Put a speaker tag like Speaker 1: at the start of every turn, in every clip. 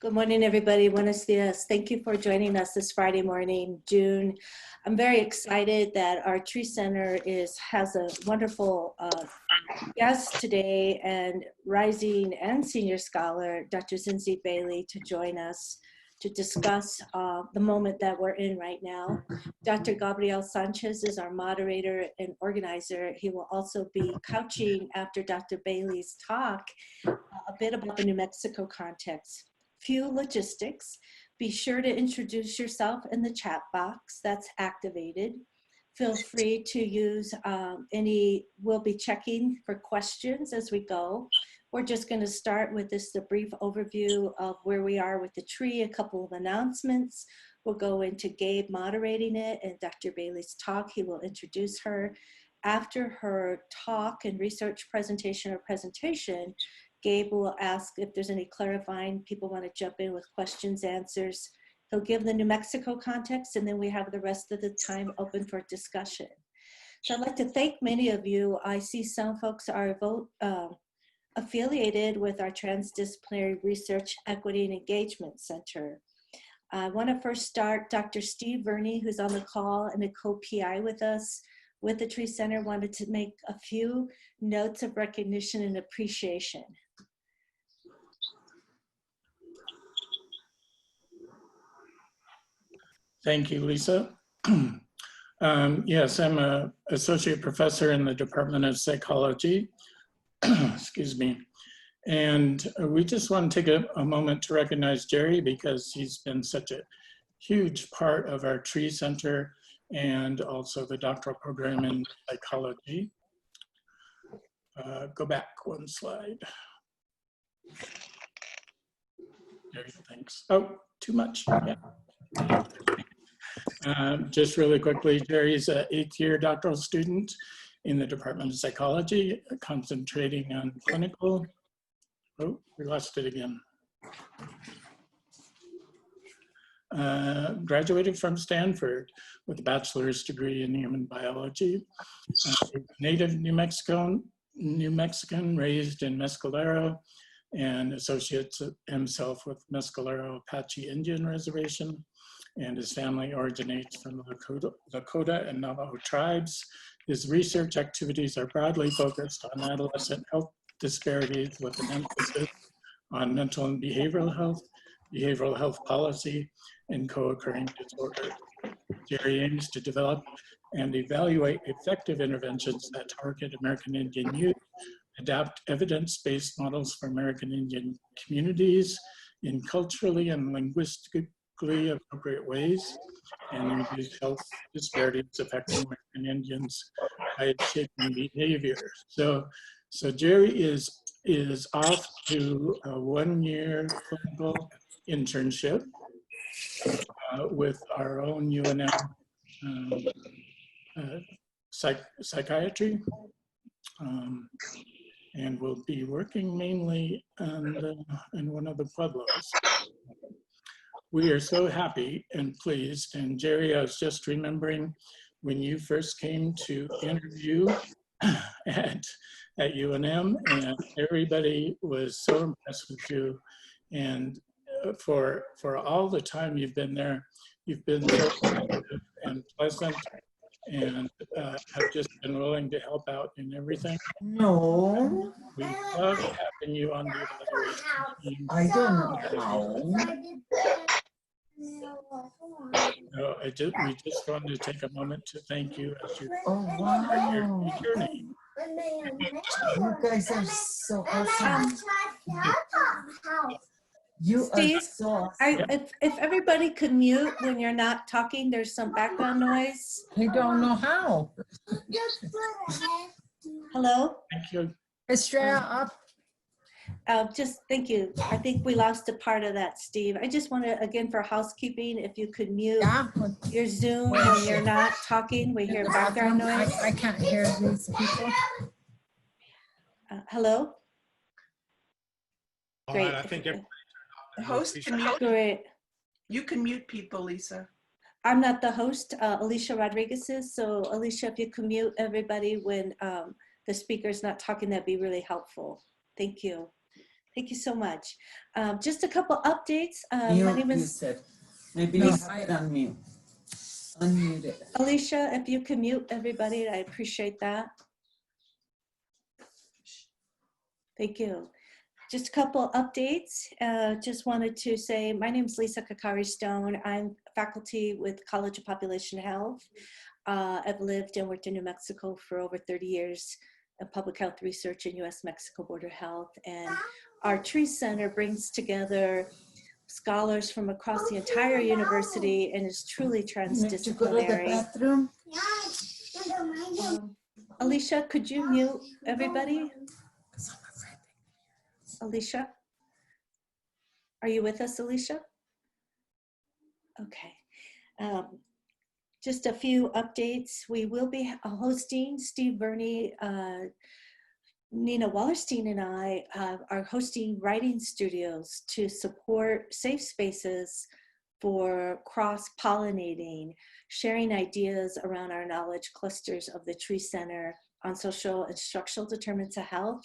Speaker 1: Good morning, everybody. Buenos dias. Thank you for joining us this Friday morning, June. I'm very excited that our Tree Center has a wonderful guest today, and rising and senior scholar, Dr. Zinzi Bailey, to join us to discuss the moment that we're in right now. Dr. Gabriel Sanchez is our moderator and organizer. He will also be couching after Dr. Bailey's talk a bit about the New Mexico context. Few logistics. Be sure to introduce yourself in the chat box that's activated. Feel free to use we'll be checking for questions as we go. We're just going to start with a brief overview of where we are with the tree, a couple of announcements. We'll go into Gabe moderating it and Dr. Bailey's talk. He will introduce her. After her talk and research presentation, Gabe will ask if there's any clarifying, people want to jump in with questions, answers. He'll give the New Mexico context, and then we have the rest of the time open for discussion. So I'd like to thank many of you. I see some folks are affiliated with our Transdisciplinary Research, Equity, and Engagement Center. I want to first start Dr. Steve Verney, who's on the call and a co-PI with us with the Tree Center, wanted to make a few notes of recognition and appreciation.
Speaker 2: Thank you, Lisa. Yes, I'm an associate professor in the Department of Psychology, excuse me. And we just want to take a moment to recognize Jerry because he's been such a huge part of our Tree Center and also the doctoral program in psychology. Go back one slide. There, thanks. Oh, too much. Yeah. Just really quickly, Jerry's an 8th year doctoral student in the Department of Psychology, concentrating on clinical. Oh, we lost it again. Graduated from Stanford with a bachelor's degree in human biology. Native New Mexican, raised in Mescalero, and associates himself with Mescalero Apache Indian Reservation, and his family originates from the Lakota and Navajo tribes. His research activities are broadly focused on adolescent health disparities with an emphasis on mental and behavioral health policy, and co-occurring disorders. Jerry aims to develop and evaluate effective interventions that target American Indian youth, adapt evidence-based models for American Indian communities in culturally and linguistically appropriate ways, and reduce health disparities affecting American Indians by shaping behavior. So Jerry is off to a 1-year clinical internship with our own UNM psychiatry, and we'll be working mainly in one of the pueblos. We are so happy and pleased, and Jerry, I was just remembering when you first came to interview at UNM, and everybody was so impressed with you. And for all the time you've been there, you've been so positive and pleasant, and have just been willing to help out in everything.
Speaker 3: No.
Speaker 2: We love having you on the evaluation team.
Speaker 3: I don't know.
Speaker 2: No, we just wanted to take a moment to thank you as you.
Speaker 3: Oh, wow.
Speaker 2: Your name.
Speaker 3: You guys are so awesome. You
Speaker 1: Steve,
Speaker 3: are so awesome.
Speaker 1: if everybody could mute when you're not talking, there's some background noise.
Speaker 3: I don't know how.
Speaker 1: Hello?
Speaker 2: Thank you.
Speaker 3: Estrella, up.
Speaker 1: Just thank you. I think we lost a part of that, Steve. I just want to, again, for housekeeping, if you could mute your Zoom when you're not talking, we hear background noise.
Speaker 3: I can't hear these people.
Speaker 1: Hello? Great.
Speaker 4: I think
Speaker 5: The host can mute.
Speaker 1: Great.
Speaker 5: You can mute people, Lisa.
Speaker 1: I'm not the host, Alicia Rodriguez is. So Alicia, if you can mute everybody when the speaker's not talking, that'd be really helpful. Thank you. Thank you so much. Just a couple updates. My
Speaker 4: Mute,
Speaker 1: name
Speaker 4: you
Speaker 1: is
Speaker 4: said. Maybe
Speaker 3: No,
Speaker 4: you have it on mute. Unmute it.
Speaker 1: Alicia. If you can mute everybody, I appreciate that. Thank you. Just a couple updates. Just wanted to say, my name is Lisa Kakari Stone. I'm faculty with College of Population Health. I've lived and worked in New Mexico for over 30 years in public health research and U.S.-Mexico border health. And our TREE Center brings together scholars from across the entire university and is truly
Speaker 4: You need to go to the
Speaker 1: transdisciplinary.
Speaker 4: bathroom.
Speaker 1: Alicia, could you mute everybody? Alicia? Are you with us, Alicia? Okay. Just a few updates. We will be hosting, Steve Burney, Nina Wallerstein and I are hosting writing studios to support safe spaces for cross-pollinating, sharing ideas around our knowledge clusters of the TREE Center on social and structural determinants of health.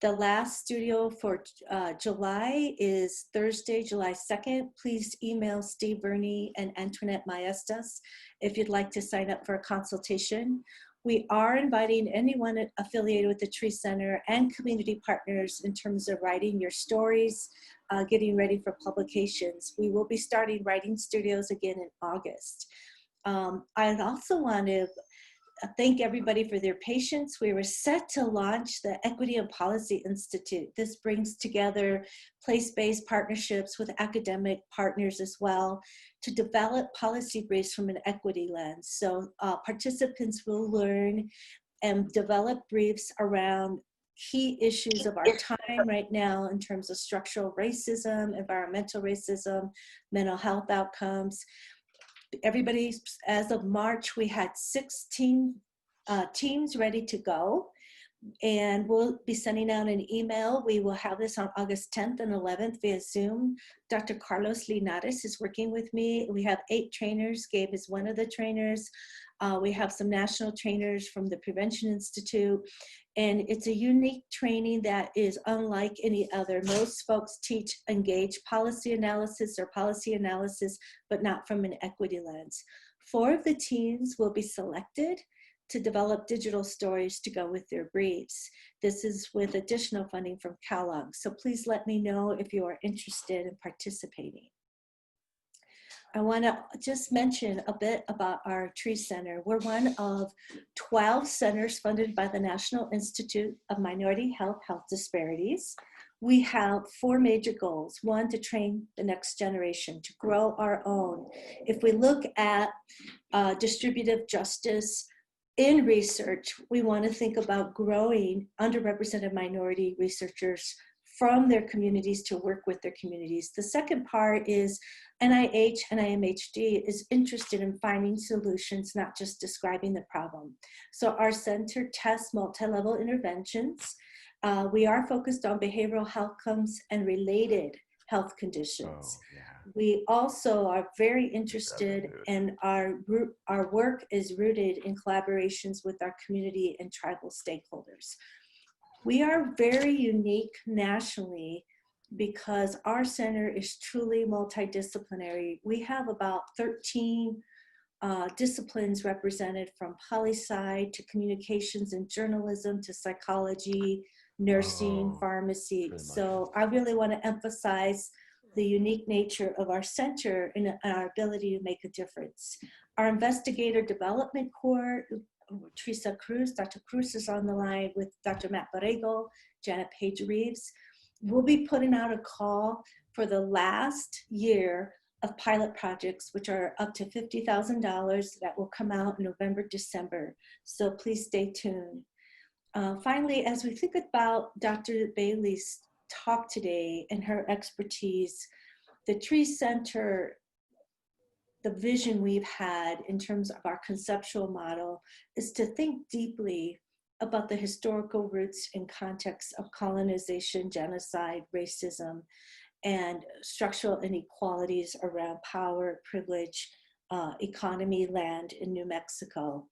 Speaker 1: The last studio for July is Thursday, July 2nd. Please email Steve Burney and Antoinette Maestas if you'd like to sign up for a consultation. We are inviting anyone affiliated with the TREE Center and community partners in terms of writing your stories, getting ready for publications. We will be starting writing studios again in August. I also want to thank everybody for their patience. We were set to launch the Equity and Policy Institute. This brings together place-based partnerships with academic partners as well to develop policy briefs from an equity lens. So participants will learn and develop briefs around key issues of our time right now in terms of structural racism, environmental racism, mental health outcomes. Everybody, as of March, we had 16 teams ready to go, and we'll be sending out an email. We will have this on August 10th and 11th via Zoom. Dr. Carlos Linares is working with me. We have 8 trainers. Gabe is one of the trainers. We have some national trainers from the Prevention Institute, and it's a unique training that is unlike any other. Most folks teach engaged policy analysis or policy analysis, but not from an equity lens. 4 of the teams will be selected to develop digital stories to go with their briefs. This is with additional funding from CalUG. So please let me know if you are interested in participating. I want to just mention a bit about our TREE Center. We're one of 12 centers funded by the National Institute of Minority Health Disparities. We have 4 major goals. 1, to train the next generation, to grow our own. If we look at distributive justice in research, we want to think about growing underrepresented minority researchers from their communities to work with their communities. The second part is NIH and IMHD is interested in finding solutions, not just describing the problem. So our center tests multi-level interventions. We are focused on behavioral health outcomes and related health conditions.
Speaker 6: Oh, yeah.
Speaker 1: We also are very interested in our work is rooted in collaborations with our community and tribal stakeholders. We are very unique nationally because our center is truly multidisciplinary. We have about 13 disciplines represented, from poli-sci to communications and journalism to psychology, nursing, pharmacy. So I really want to emphasize the unique nature of our center and our ability to make a difference. Our investigator development core, Teresa Cruz, Dr. Cruz is on the line with Dr. Matt Borrego, Janet Page Reeves. We'll be putting out a call for the last year of pilot projects, which are up to $50,000 that will come out in November, December. So please stay tuned. Finally, as we think about Dr. Bailey's talk today and her expertise, the TREE Center, the vision we've had in terms of our conceptual model is to think deeply about the historical roots and context of colonization, genocide, racism, and structural inequalities around power, privilege, economy, land in New Mexico.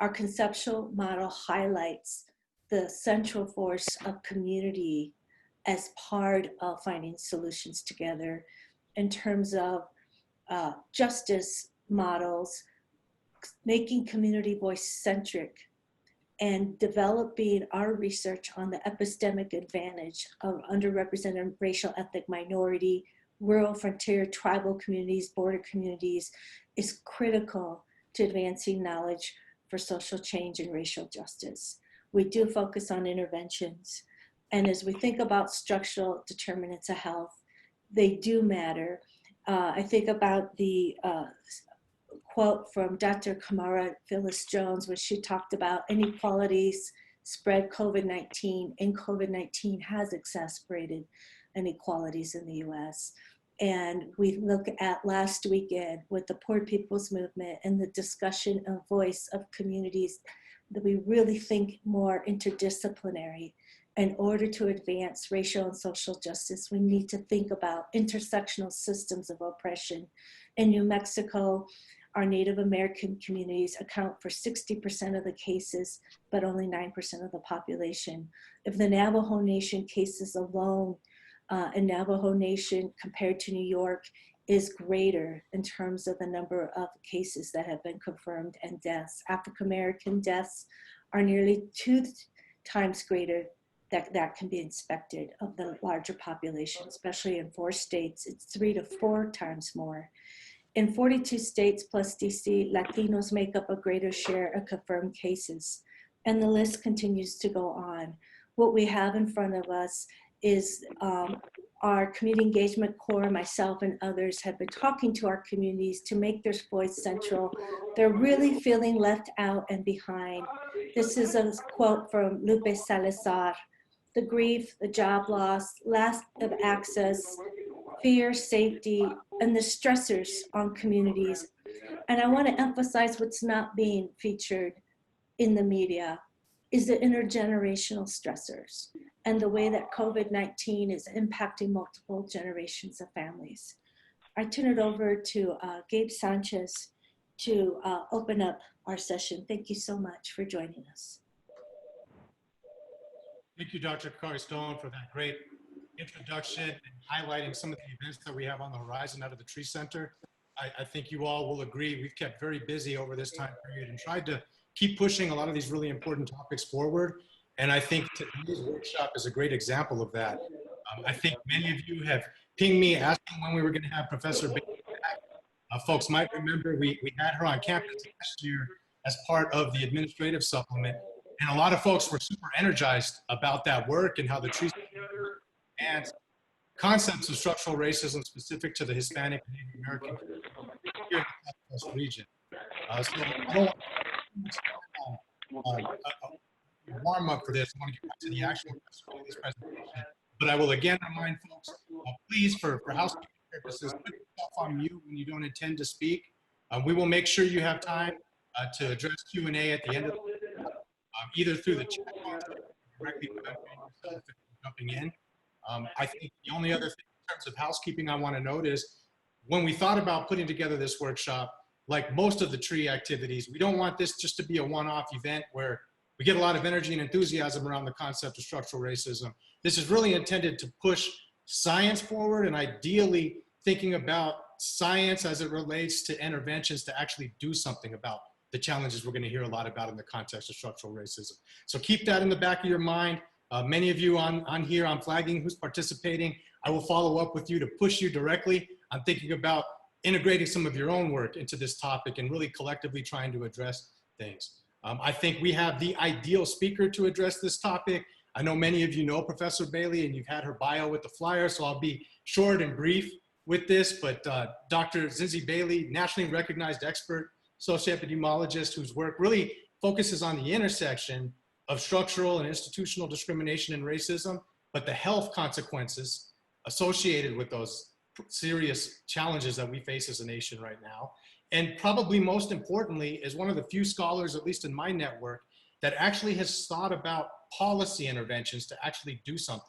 Speaker 1: Our conceptual model highlights the central force of community as part of finding solutions together in terms of justice models, making community voice centric, and developing our research on the epistemic advantage of underrepresented racial ethnic minority, rural frontier tribal communities, border communities is critical to advancing knowledge for social change and racial justice. We do focus on interventions. And as we think about structural determinants of health, they do matter. I think about the quote from Dr. Kamara Phyllis Jones when she talked about inequalities spread COVID-19, and COVID-19 has exacerbated inequalities in the US. And we look at last weekend with the Poor People's Movement and the discussion and voice of communities that we really think more interdisciplinary. In order to advance racial and social justice, we need to think about intersectional systems of oppression. In New Mexico, our Native American communities account for 60% of the cases, but only 9% of the population. If the Navajo Nation cases alone, in Navajo Nation compared to New York is greater in terms of the number of cases that have been confirmed and deaths. African American deaths are nearly 2 times greater that can be inspected of the larger population, especially in 4 states, it's 3 to 4 times more. In 42 states plus DC, Latinos make up a greater share of confirmed cases, and the list continues to go on. What we have in front of us is our community engagement core, myself and others have been talking to our communities to make their voice central. They're really feeling left out and behind. This is a quote from Lupe Salazar. The grief, the job loss, lack of access, fear, safety, and the stressors on communities. And I want to emphasize what's not being featured in the media is the intergenerational stressors and the way that COVID-19 is impacting multiple generations of families. I turn it over to Gabe Sanchez to open up our session. Thank you so much for joining us.
Speaker 6: Thank you, Dr. Carstone, for that great introduction and highlighting some of the events that we have on the horizon out of the Tree Center. I think you all will agree we've kept very busy over this time period and tried to keep pushing a lot of these really important topics forward. And I think today's workshop is a great example of that. I think many of you have pinged me asking when we were going to have Professor Bailey back. Folks might remember we had her on campus last year as part of the administrative supplement. And a lot of folks were super energized about that work and how the Tree Center and concepts of structural racism specific to the Hispanic and Native American community here in the Southwest region. So I don't want to warm up for this. I want to get back to the actual presentation. But I will again remind folks, please, for housekeeping purposes, put yourself on mute when you don't intend to speak. We will make sure you have time to address Q&A at the end of the either through the chat box or directly jumping in. I think the only other thing in terms of housekeeping I want to note is when we thought about putting together this workshop, like most of the TREE activities, we don't want this just to be a one-off event where we get a lot of energy and enthusiasm around the concept of structural racism. This is really intended to push science forward and ideally thinking about science as it relates to interventions to actually do something about the challenges we're going to hear a lot about in the context of structural racism. So keep that in the back of your mind. Many of you on here, I'm flagging who's participating. I will follow up with you to push you directly on thinking about integrating some of your own work into this topic and really collectively trying to address things. I think we have the ideal speaker to address this topic. I know many of you know Professor Bailey and you've had her bio with the flyer, so I'll be short and brief with this, but Dr. Zinzi Bailey, nationally recognized expert, socioepidemiologist whose work really focuses on the intersection of structural and institutional discrimination and racism, but the health consequences associated with those serious challenges that we face as a nation right now. And probably most importantly, is one of the few scholars, at least in my network, that actually has thought about policy interventions to actually do something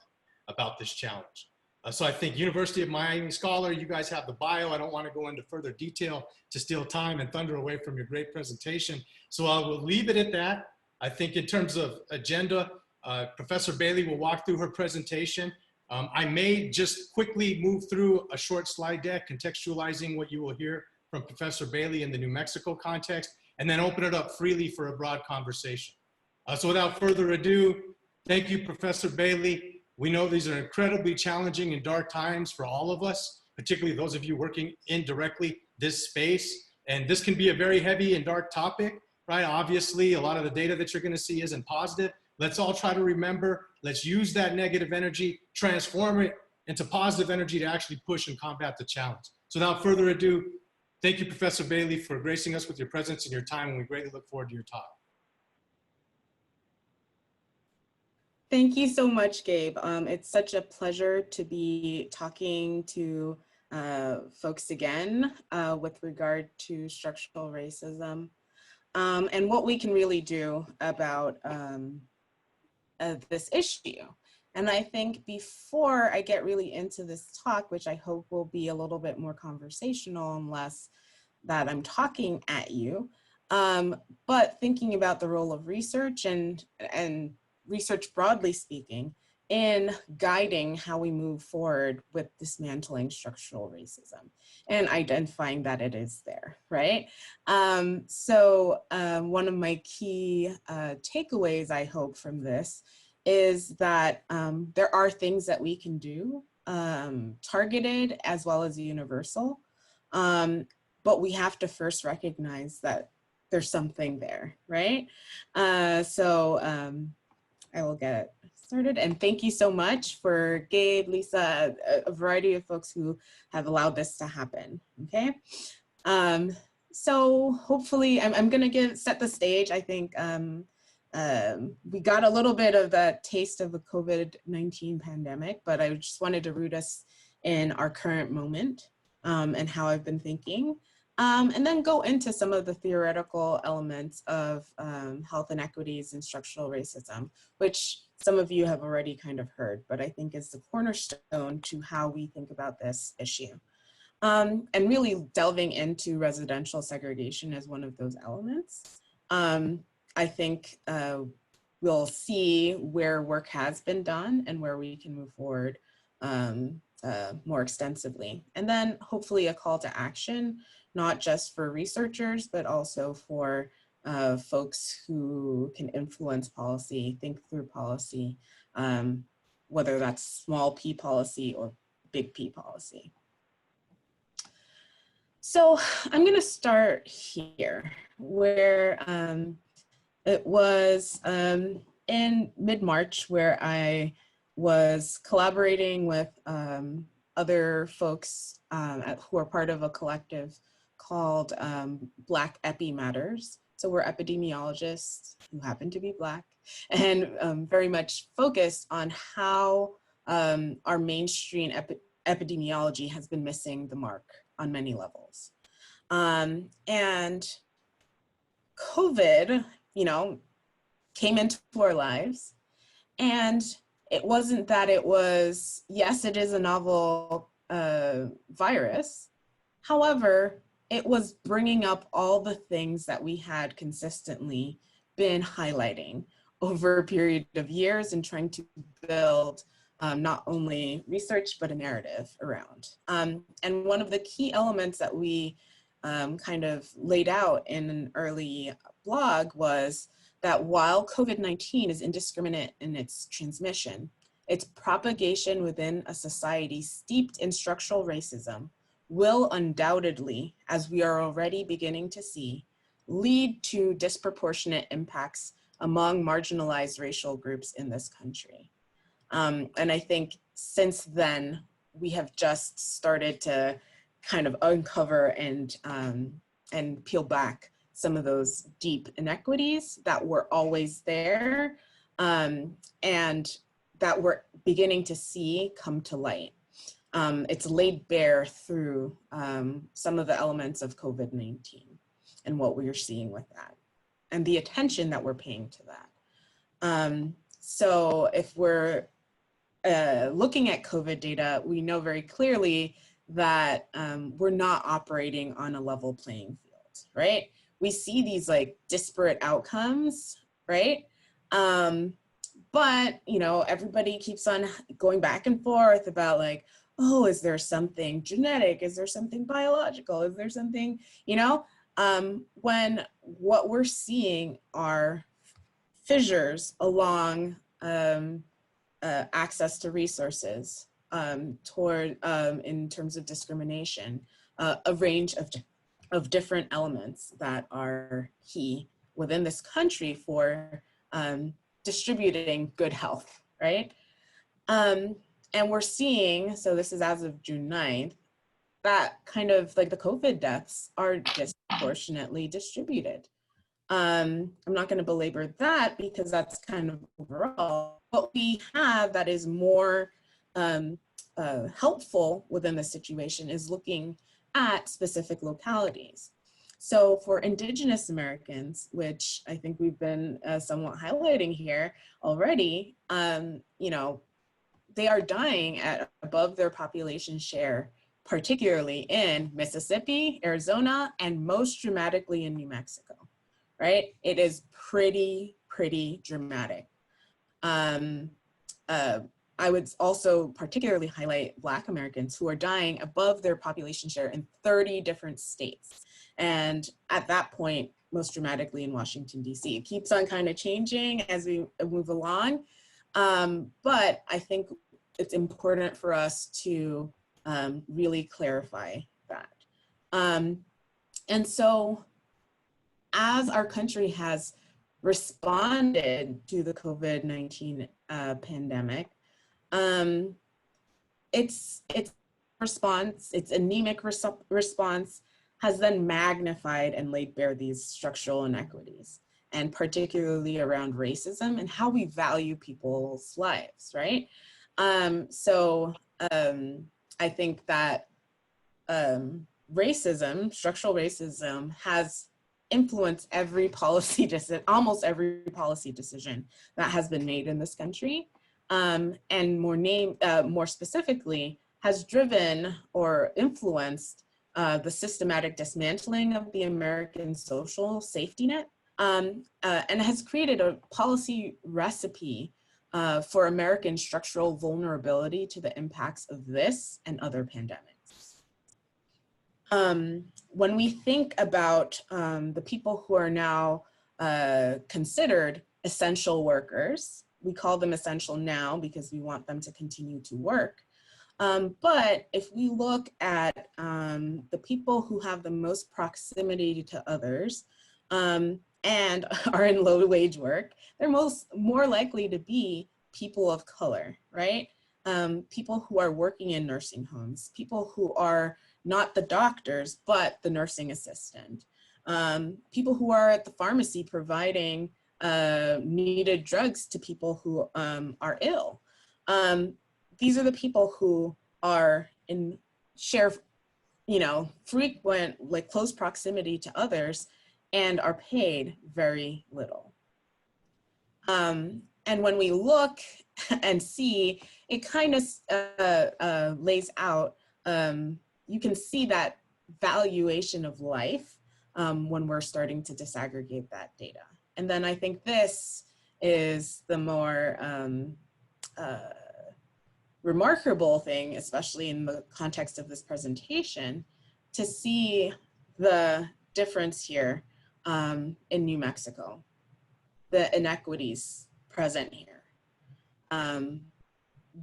Speaker 6: about this challenge. So I think University of Miami scholar, you guys have the bio. I don't want to go into further detail to steal time and thunder away from your great presentation. So I will leave it at that. I think in terms of agenda, Professor Bailey will walk through her presentation. I may just quickly move through a short slide deck contextualizing what you will hear from Professor Bailey in the New Mexico context, and then open it up freely for a broad conversation. So without further ado, thank you, Professor Bailey. We know these are incredibly challenging and dark times for all of us, particularly those of you working in directly this space. And this can be a very heavy and dark topic, right? Obviously, a lot of the data that you're going to see isn't positive. Let's all try to remember, let's use that negative energy, transform it into positive energy to actually push and combat the challenge. So without further ado, thank you, Professor Bailey, for gracing us with your presence and your time, and we greatly look forward to your talk.
Speaker 7: Thank you so much, Gabe. It's such a pleasure to be talking to folks again with regard to structural racism and what we can really do about this issue. And I think before I get really into this talk, which I hope will be a little bit more conversational and less that I'm talking at you, but thinking about the role of research and research broadly speaking in guiding how we move forward with dismantling structural racism and identifying that it is there, right? One of my key takeaways, I hope, from this is that there are things that we can do, targeted as well as universal, but we have to first recognize that there's something there, right? I will get started, and thank you so much for Gabe, Lisa, a variety of folks who have allowed this to happen, okay? So hopefully, I'm gonna set the stage. I think we got a little bit of that taste of the COVID-19 pandemic, but I just wanted to root us in our current moment and how I've been thinking. And then go into some of the theoretical elements of health inequities and structural racism, which some of you have already kind of heard, but I think is the cornerstone to how we think about this issue. And really delving into residential segregation as one of those elements. I think we'll see where work has been done and where we can move forward more extensively. And then hopefully a call to action, not just for researchers, but also for folks who can influence policy, think through policy, whether that's small p policy or big P policy. So I'm gonna start here, where it was in mid-March, where I was collaborating with other folks who are part of a collective called Black Epi Matters. So we're epidemiologists who happen to be Black and very much focused on how our mainstream epidemiology has been missing the mark on many levels. And COVID, came into our lives, and it wasn't that it was, yes, it is a novel virus. However, it was bringing up all the things that we had consistently been highlighting over a period of years and trying to build not only research, but a narrative around. And one of the key elements that we kind of laid out in an early blog was that while COVID-19 is indiscriminate in its transmission, its propagation within a society steeped in structural racism will undoubtedly, as we are already beginning to see, lead to disproportionate impacts among marginalized racial groups in this country. And I think since then, we have just started to kind of uncover and peel back some of those deep inequities that were always there and that we're beginning to see come to light. It's laid bare through some of the elements of COVID-19 and what we're seeing with that and the attention that we're paying to that. So if we're looking at COVID data, we know very clearly that we're not operating on a level playing field, right? We see these like disparate outcomes, right? But, you know, everybody keeps on going back and forth about like, oh, is there something genetic? Is there something biological? Is there something, you know, when what we're seeing are fissures along access to resources, toward in terms of discrimination, a range of different elements that are key within this country for distributing good health, right? And we're seeing, so this is as of June 9th, that kind of like the COVID deaths are disproportionately distributed. I'm not going to belabor that because that's kind of overall. What we have that is more helpful within the situation is looking at specific localities. So for Indigenous Americans, which I think we've been somewhat highlighting here already, you know, they are dying at above their population share, particularly in Mississippi, Arizona, and most dramatically in New Mexico, right? It is pretty dramatic. I would also particularly highlight Black Americans who are dying above their population share in 30 different states. And at that point, most dramatically in Washington, DC. It keeps on kind of changing as we move along. But I think it's important for us to really clarify that. And so as our country has responded to the COVID-19 pandemic, its response, its anemic response has then magnified and laid bare these structural inequities, and particularly around racism and how we value people's lives, right? So I think that racism, structural racism, has influenced every policy decision, almost every policy decision that has been made in this country, and more specifically, has driven or influenced the systematic dismantling of the American social safety net, and has created a policy recipe for American structural vulnerability to the impacts of this and other pandemics. When we think about the people who are now considered essential workers, we call them essential now because we want them to continue to work. But if we look at the people who have the most proximity to others and are in low wage work, they're more likely to be people of color, right? People who are working in nursing homes, people who are not the doctors, but the nursing assistant, people who are at the pharmacy providing needed drugs to people who are ill. These are the people who are in frequent, like close proximity to others and are paid very little. And when we look and see, it kind of lays out, you can see that valuation of life when we're starting to disaggregate that data. And then I think this is the more remarkable thing, especially in the context of this presentation, to see the difference here in New Mexico, the inequities present here.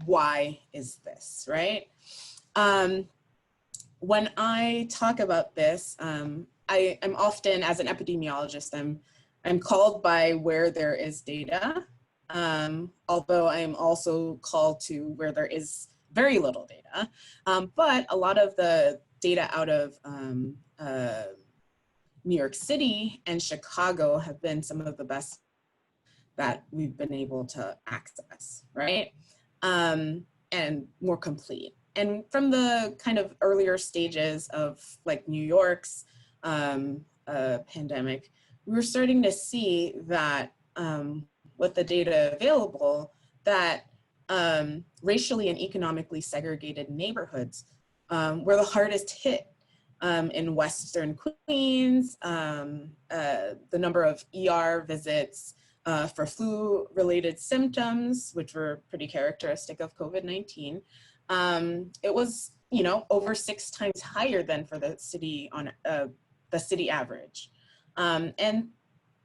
Speaker 7: Why is this, right? When I talk about this, I'm often, as an epidemiologist, I'm called by where there is data, although I'm also called to where there is very little data. But a lot of the data out of New York City and Chicago have been some of the best that we've been able to access, right? And more complete. And from the kind of earlier stages of like New York's pandemic, we were starting to see that with the data available, that racially and economically segregated neighborhoods were the hardest hit in Western Queens. The number of ER visits for flu-related symptoms, which were pretty characteristic of COVID-19, it was, over 6 times higher than for the city average. And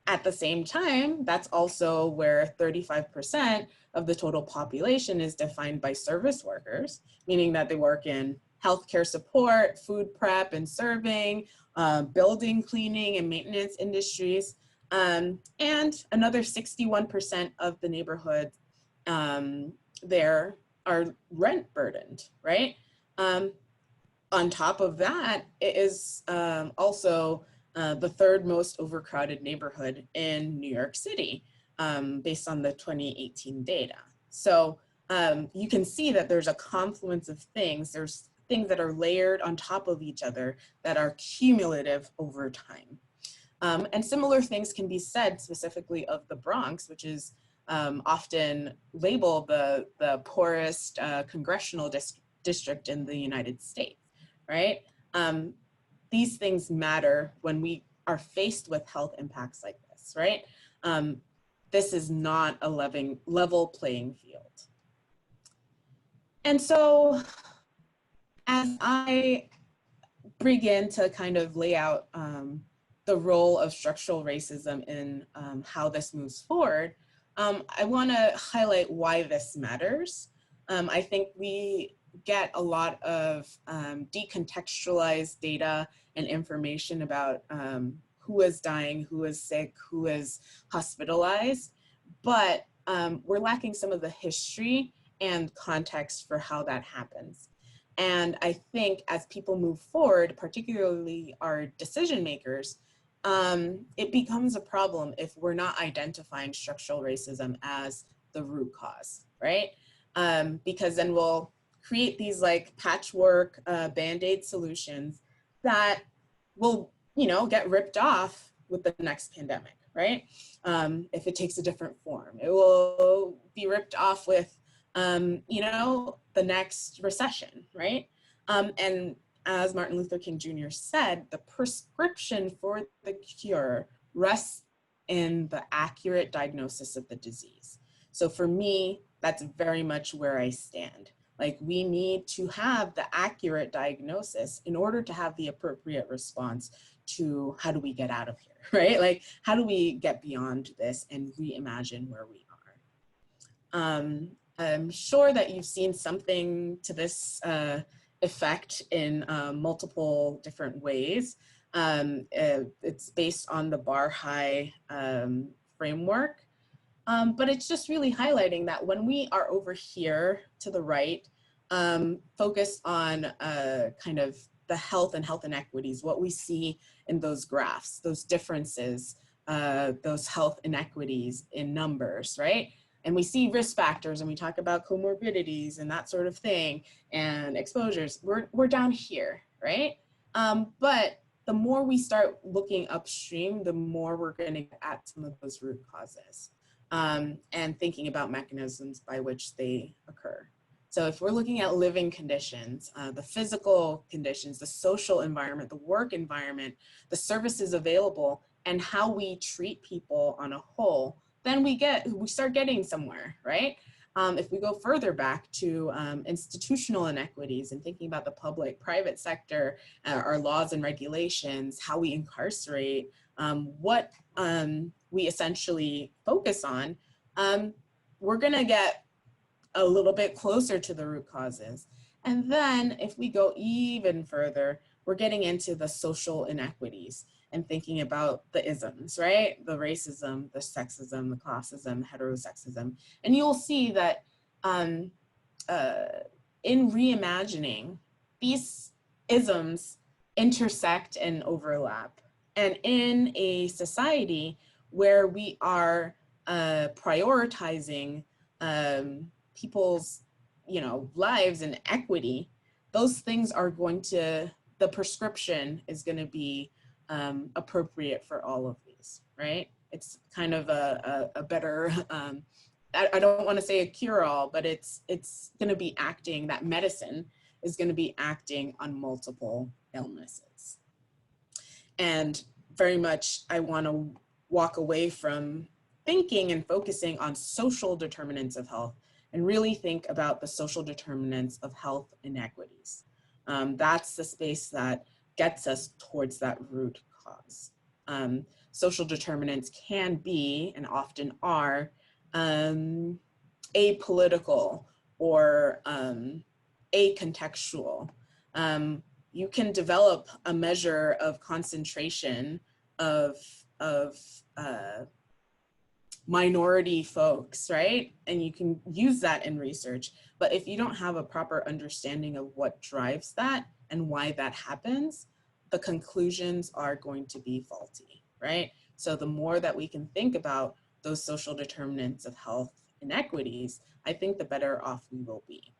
Speaker 7: at the same time, that's also where 35% of the total population is defined by service workers, meaning that they work in healthcare support, food prep and serving, building, cleaning, and maintenance industries. And another 61% of the neighborhood there are rent burdened, right? On top of that, it is also the 3rd most overcrowded neighborhood in New York City, based on the 2018 data. So you can see that there's a confluence of things. There's things that are layered on top of each other that are cumulative over time. And similar things can be said specifically of the Bronx, which is often labeled the poorest congressional district in the United States, right? These things matter when we are faced with health impacts like this, right? This is not a level playing field. And so as I begin to kind of lay out the role of structural racism in how this moves forward, I want to highlight why this matters. I think we get a lot of decontextualized data and information about who is dying, who is sick, who is hospitalized, but we're lacking some of the history and context for how that happens. And I think as people move forward, particularly our decision makers, it becomes a problem if we're not identifying structural racism as the root cause, right? Because then we'll create these like patchwork Band-Aid solutions that will, get ripped off with the next pandemic, right? If it takes a different form, it will be ripped off with, the next recession, right? And as Martin Luther King Jr. said, the prescription for the cure rests in the accurate diagnosis of the disease. So for me, that's very much where I stand. Like, we need to have the accurate diagnosis in order to have the appropriate response to how do we get out of here, right? Like, how do we get beyond this and reimagine where we are? I'm sure that you've seen something to this effect in multiple different ways. It's based on the Bar-High framework. But it's just really highlighting that when we are over here to the right, focused on kind of the health and health inequities, what we see in those graphs, those differences, those health inequities in numbers, right? And we see risk factors and we talk about comorbidities and that sort of thing and exposures. We're down here, right? But the more we start looking upstream, the more we're going to get at some of those root causes. And thinking about mechanisms by which they occur. So if we're looking at living conditions, the physical conditions, the social environment, the work environment, the services available, and how we treat people on a whole, then we start getting somewhere, right? If we go further back to institutional inequities and thinking about the public-private sector, our laws and regulations, how we incarcerate, what we essentially focus on, we're gonna get a little bit closer to the root causes. And then if we go even further, we're getting into the social inequities and thinking about the isms, right? The racism, the sexism, the classism, heterosexism. And you'll see that in reimagining, these isms intersect and overlap. And in a society where we are prioritizing people's, lives and equity, those things are going to, the prescription is going to be appropriate for all of these, right? It's kind of a better, I don't want to say a cure-all, but it's going to be acting, that medicine is going to be acting on multiple illnesses. And very much I want to walk away from thinking and focusing on social determinants of health and really think about the social determinants of health inequities. That's the space that gets us towards that root cause. Social determinants can be, and often are, apolitical or acontextual. You can develop a measure of concentration of minority folks, right? And you can use that in research. But if you don't have a proper understanding of what drives that and why that happens, the conclusions are going to be faulty, right? So the more that we can think about those social determinants of health inequities, I think the better off we will be.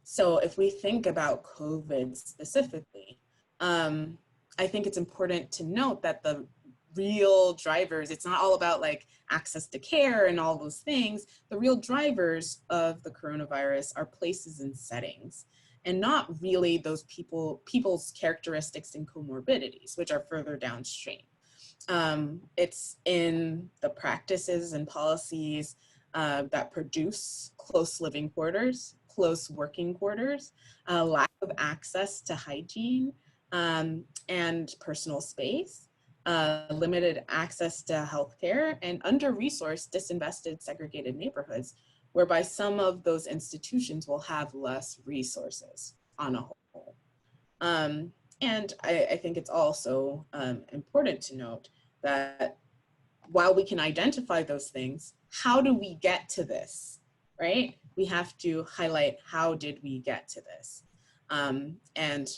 Speaker 7: So if we think about COVID specifically, I think it's important to note that the real drivers, it's not all about like access to care and all those things. The real drivers of the coronavirus are places and settings, and not really those people's characteristics and comorbidities, which are further downstream. It's in the practices and policies that produce close living quarters, close working quarters, lack of access to hygiene and personal space, limited access to healthcare, and under-resourced, disinvested, segregated neighborhoods, whereby some of those institutions will have less resources on a whole. And I think it's also important to note that while we can identify those things, how do we get to this, right? We have to highlight, how did we get to this? And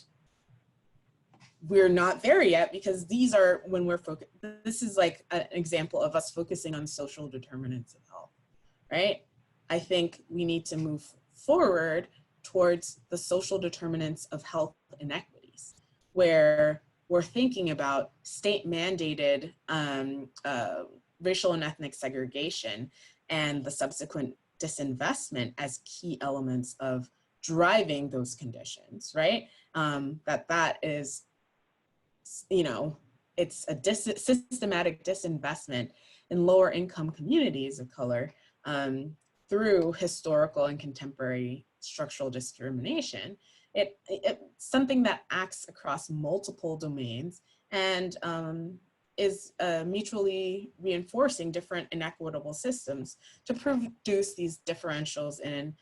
Speaker 7: we're not there yet, because these are when we're focused. This is like an example of us focusing on social determinants of health, right? I think we need to move forward towards the social determinants of health inequities, where we're thinking about state mandated racial and ethnic segregation and the subsequent disinvestment as key elements of driving those conditions, right? That is, you know, it's a systematic disinvestment in lower income communities of color through historical and contemporary structural discrimination. It's something that acts across multiple domains and is mutually reinforcing different inequitable systems to produce these differentials in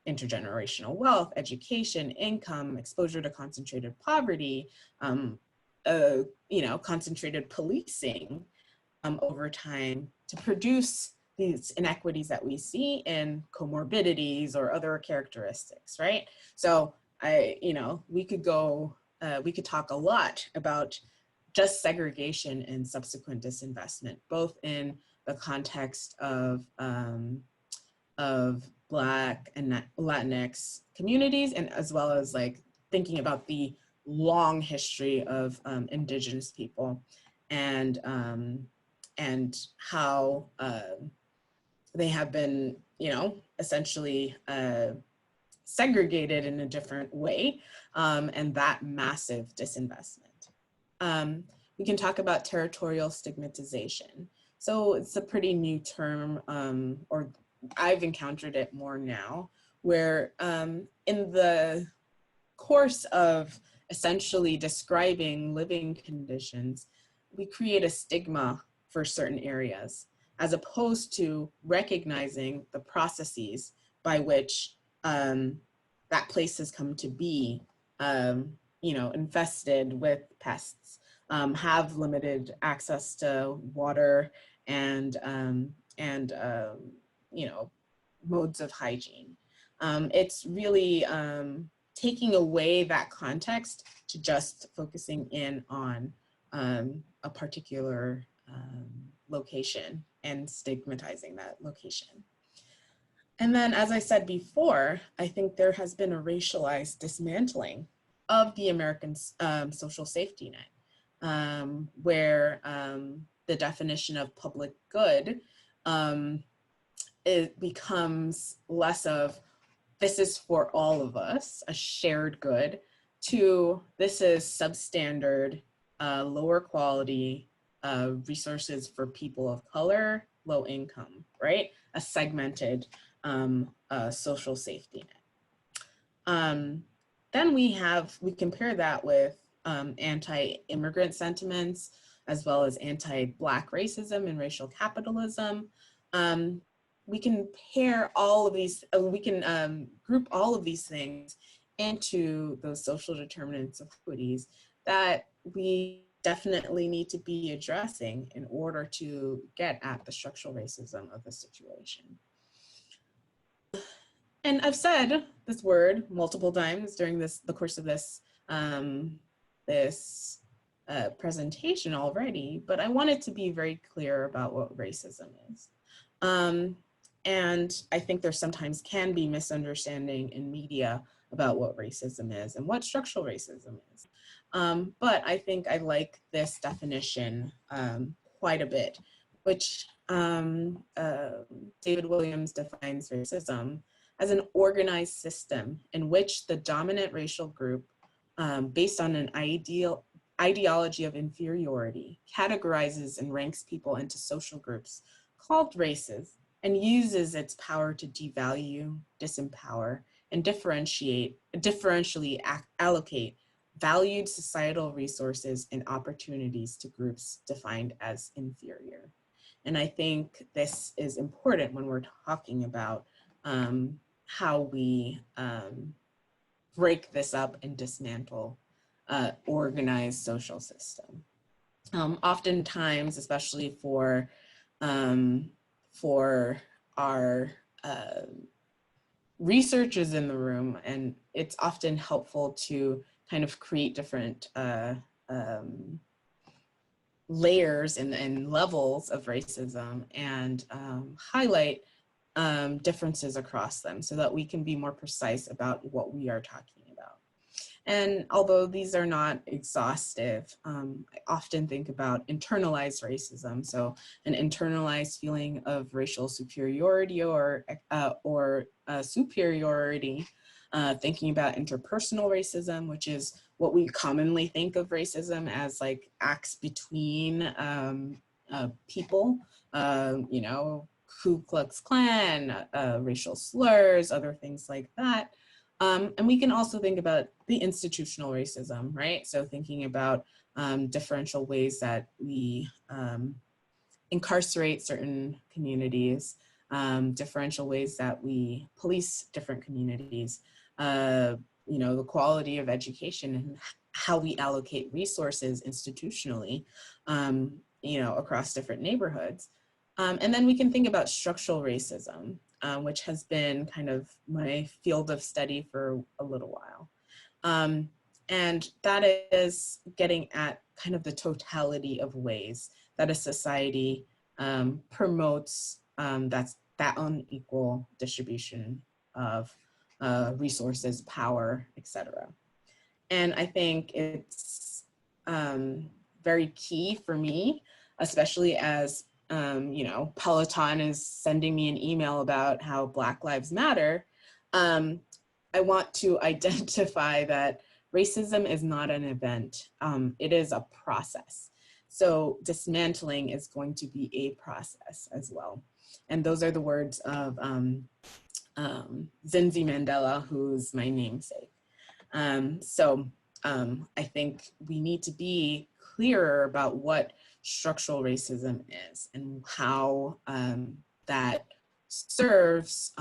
Speaker 7: intergenerational wealth, education, income, exposure to concentrated poverty, you know, concentrated policing over time to produce these inequities that we see in comorbidities or other characteristics, right? So you know, we could talk a lot about just segregation and subsequent disinvestment, both in the context of Black and Latinx communities, and as well as like thinking about the long history of Indigenous people and how they have been, you know, essentially segregated in a different way, and that massive disinvestment. We can talk about territorial stigmatization. So it's a pretty new term, or I've encountered it more now, where in the course of essentially describing living conditions, we create a stigma for certain areas, as opposed to recognizing the processes by which that place has come to be, you know, infested with pests, have limited access to water and you know, modes of hygiene. It's really taking away that context to just focusing in on a particular location and stigmatizing that location. And then, as I said before, I think there has been a racialized dismantling of the American social safety net, where the definition of public good, it becomes less of, this is for all of us, a shared good, to this is substandard, lower quality, resources for people of color, low income, right? A segmented social safety net. Then we compare that with anti-immigrant sentiments, as well as anti-Black racism and racial capitalism. We can pair all of these, we can group all of these things into those social determinants of equities that we definitely need to be addressing in order to get at the structural racism of the situation. And I've said this word multiple times during the course of this presentation already, but I wanted to be very clear about what racism is. And I think there sometimes can be misunderstanding in media about what racism is and what structural racism is. But I think I like this definition quite a bit, which David Williams defines racism as an organized system in which the dominant racial group, based on an ideology of inferiority, categorizes and ranks people into social groups called races and uses its power to devalue, disempower, and differentially allocate valued societal resources and opportunities to groups defined as inferior. And I think this is important when we're talking about how we break this up and dismantle organized social system. Oftentimes, especially for our researchers in the room, and it's often helpful to kind of create different layers and levels of racism and highlight differences across them so that we can be more precise about what we are talking about. And although these are not exhaustive, I often think about internalized racism. So an internalized feeling of racial superiority or superiority, thinking about interpersonal racism, which is what we commonly think of racism as, like acts between people, you know, Ku Klux Klan, racial slurs, other things like that. And we can also think about the institutional racism, right? So thinking about differential ways that we incarcerate certain communities, differential ways that we police different communities, you know, the quality of education and how we allocate resources institutionally, you know, across different neighborhoods. And then we can think about structural racism, which has been kind of my field of study for a little while. And that is getting at kind of the totality of ways that a society promotes that unequal distribution of resources, power, etc. And I think it's very key for me, especially as you know, Peloton is sending me an email about how Black Lives Matter. I want to identify that racism is not an event. It is a process. So dismantling is going to be a process as well. And those are the words of Zinzi Mandela, who's my namesake. So I think we need to be clearer about what structural racism is and how that serves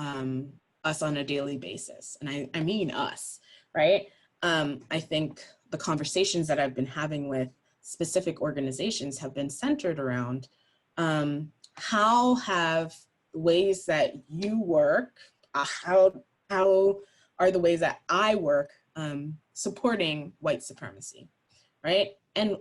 Speaker 7: us on a daily basis. And I mean us, right? I think the conversations that I've been having with specific organizations have been centered around how have ways that you work, how are the ways that I work supporting white supremacy, right? And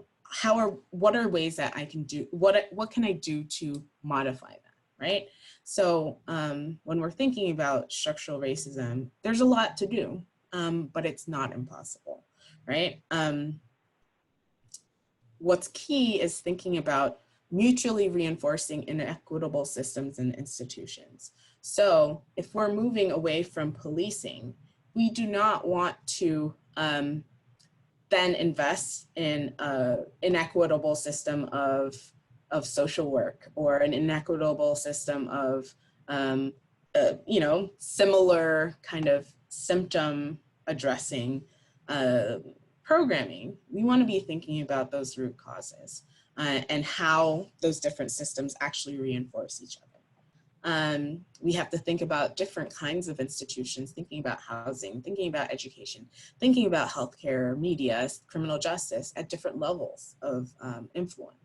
Speaker 7: what are ways that I can do, what can I do to modify that, right? So when we're thinking about structural racism, there's a lot to do, but it's not impossible, right? What's key is thinking about mutually reinforcing inequitable systems and institutions. So if we're moving away from policing, we do not want to then invest in an inequitable system of social work, or an inequitable system of, you know, similar kind of symptom addressing programming. We want to be thinking about those root causes and how those different systems actually reinforce each other. We have to think about different kinds of institutions, thinking about housing, thinking about education, thinking about healthcare, media, criminal justice at different levels of influence.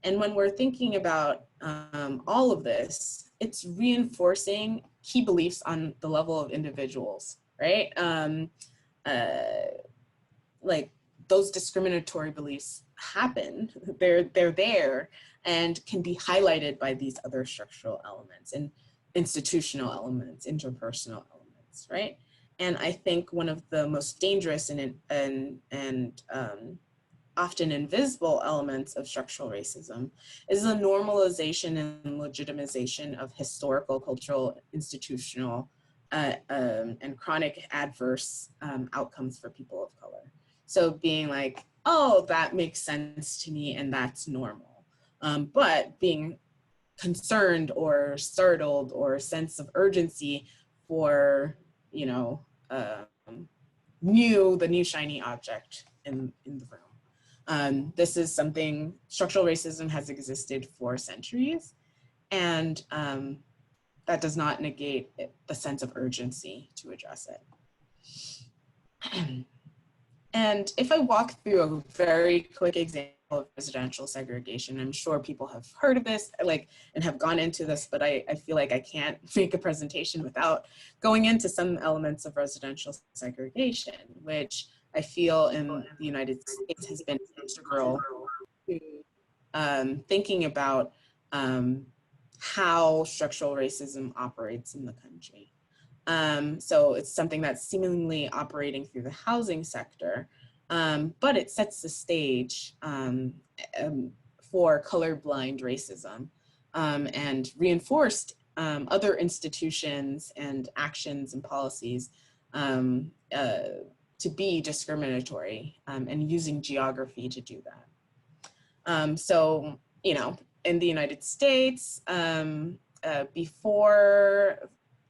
Speaker 7: And when we're thinking about all of this, it's reinforcing key beliefs on the level of individuals, right? Like those discriminatory beliefs happen, they're there, and can be highlighted by these other structural elements and institutional elements, interpersonal elements, right? And I think one of the most dangerous and often invisible elements of structural racism is the normalization and legitimization of historical, cultural, institutional, and chronic adverse outcomes for people of color. So being like, oh, that makes sense to me and that's normal. But being concerned or startled or a sense of urgency for, you know, the new shiny object in the room. This is something, structural racism has existed for centuries, and that does not negate the sense of urgency to address it. And if I walk through a very quick example of residential segregation, I'm sure people have heard of this, and have gone into this, but I feel like I can't make a presentation without going into some elements of residential segregation, which I feel in the United States has been integral to thinking about how structural racism operates in the country. So it's something that's seemingly operating through the housing sector, but it sets the stage for colorblind racism and reinforced other institutions and actions and policies to be discriminatory and using geography to do that. So, you know, in the United States, before,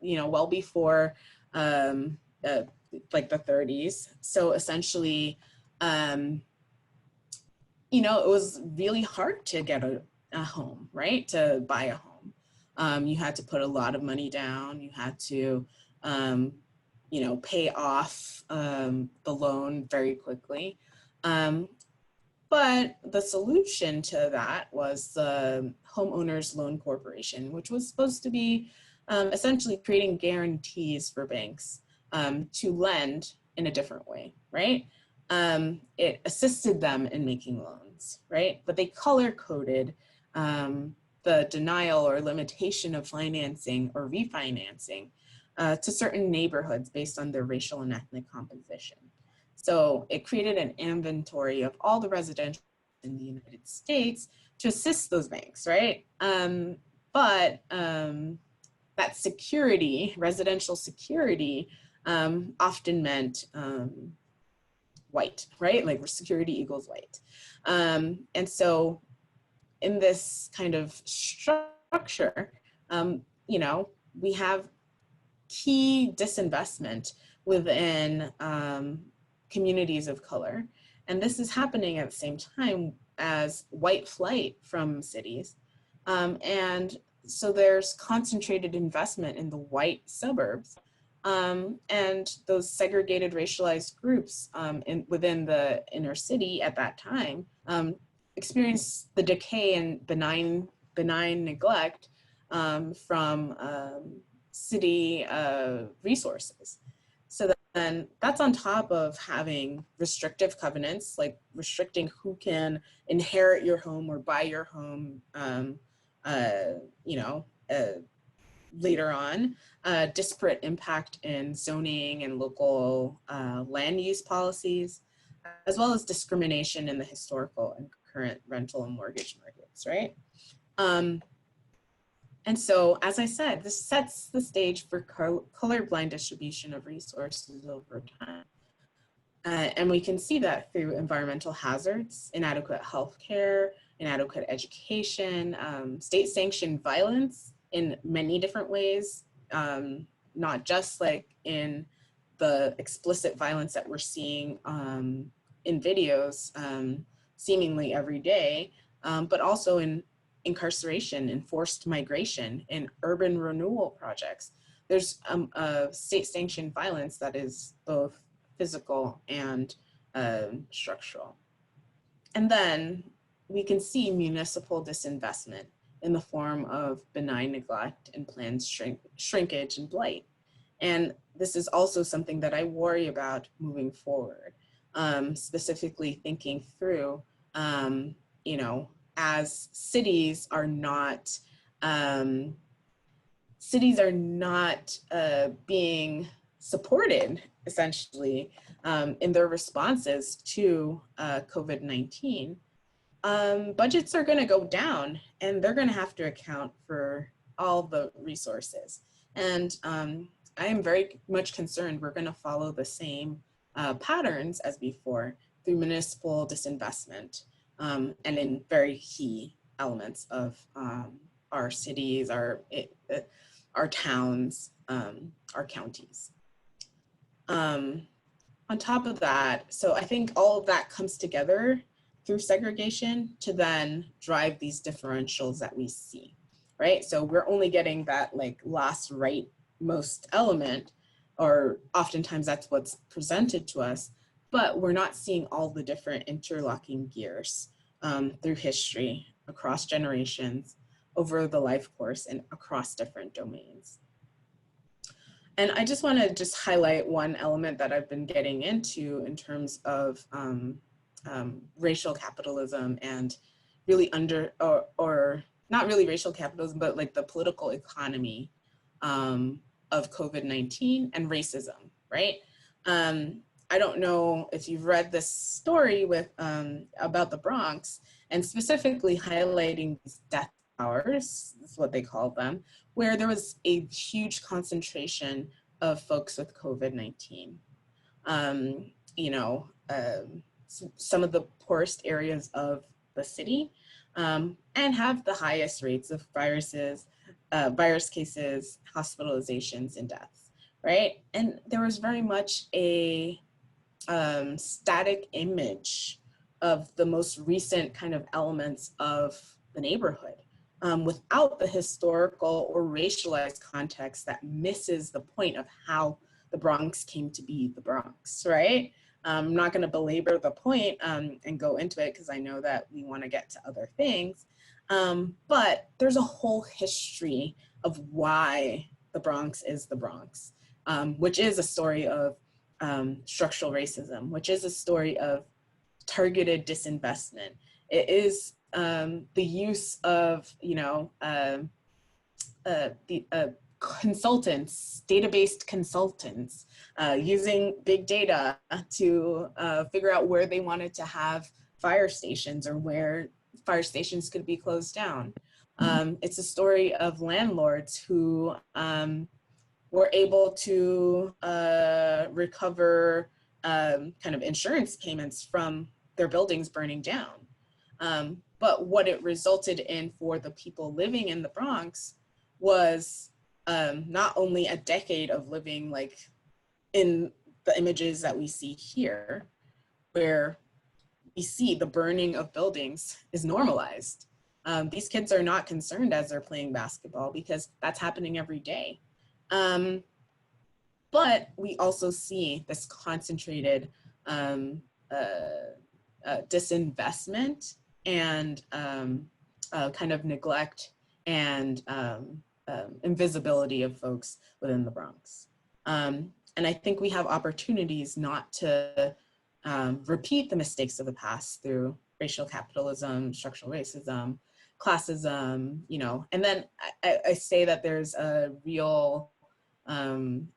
Speaker 7: you know, well before like the 30s. So essentially, you know, it was really hard to get a home, right? To buy a home. You had to put a lot of money down. You had to, you know, pay off the loan very quickly. But the solution to that was the Homeowners Loan Corporation, which was supposed to be essentially creating guarantees for banks to lend in a different way, right? It assisted them in making loans, right? But they color-coded the denial or limitation of financing or refinancing to certain neighborhoods based on their racial and ethnic composition. So it created an inventory of all the residential in the United States to assist those banks, right? But that security, residential security, often meant white, right? Like security equals white. And so in this kind of structure, you know, we have key disinvestment within communities of color. And this is happening at the same time as white flight from cities. And so there's concentrated investment in the white suburbs, and those segregated racialized groups within the inner city at that time experienced the decay and benign neglect from city resources. So then that's on top of having restrictive covenants, like restricting who can inherit your home or buy your home, you know, later on, disparate impact in zoning and local land use policies, as well as discrimination in the historical and current rental and mortgage markets, right? And so, as I said, this sets the stage for colorblind distribution of resources over time. And we can see that through environmental hazards, inadequate healthcare, inadequate education, state-sanctioned violence in many different ways, not just like in the explicit violence that we're seeing in videos seemingly every day, but also in incarceration, in forced migration, in urban renewal projects. There's state-sanctioned violence that is both physical and structural. And then we can see municipal disinvestment in the form of benign neglect and planned shrinkage and blight. And this is also something that I worry about moving forward, specifically thinking through, you know, as cities are not being supported essentially in their responses to COVID-19, budgets are going to go down and they're going to have to account for all the resources. And I am very much concerned we're going to follow the same patterns as before through municipal disinvestment and in very key elements of our cities, our towns, our counties. On top of that, so I think all of that comes together through segregation to then drive these differentials that we see, right? So we're only getting that like last rightmost element, or oftentimes that's what's presented to us, but we're not seeing all the different interlocking gears through history, across generations, over the life course, and across different domains. And I just want to highlight one element that I've been getting into in terms of racial capitalism and really or not really racial capitalism, but like the political economy of COVID-19 and racism, right? I don't know if you've read this story with about the Bronx and specifically highlighting these death hours, is what they call them, where there was a huge concentration of folks with COVID-19. You know, some of the poorest areas of the city and have the highest rates of virus cases, hospitalizations, and deaths, right? And there was very much a static image of the most recent kind of elements of the neighborhood without the historical or racialized context that misses the point of how the Bronx came to be the Bronx, right? I'm not going to belabor the point and go into it because I know that we want to get to other things. But there's a whole history of why the Bronx is the Bronx, which is a story of structural racism, which is a story of targeted disinvestment. It is the use of, you know, consultants, data-based consultants, using big data to figure out where they wanted to have fire stations or where fire stations could be closed down. It's a story of landlords who were able to recover kind of insurance payments from their buildings burning down. But what it resulted in for the people living in the Bronx was not only a decade of living like in the images that we see here, where we see the burning of buildings is normalized. These kids are not concerned as they're playing basketball because that's happening every day. But we also see this concentrated disinvestment and kind of neglect and invisibility of folks within the Bronx. And I think we have opportunities not to repeat the mistakes of the past through racial capitalism, structural racism, classism, you know, and then I say that there's a real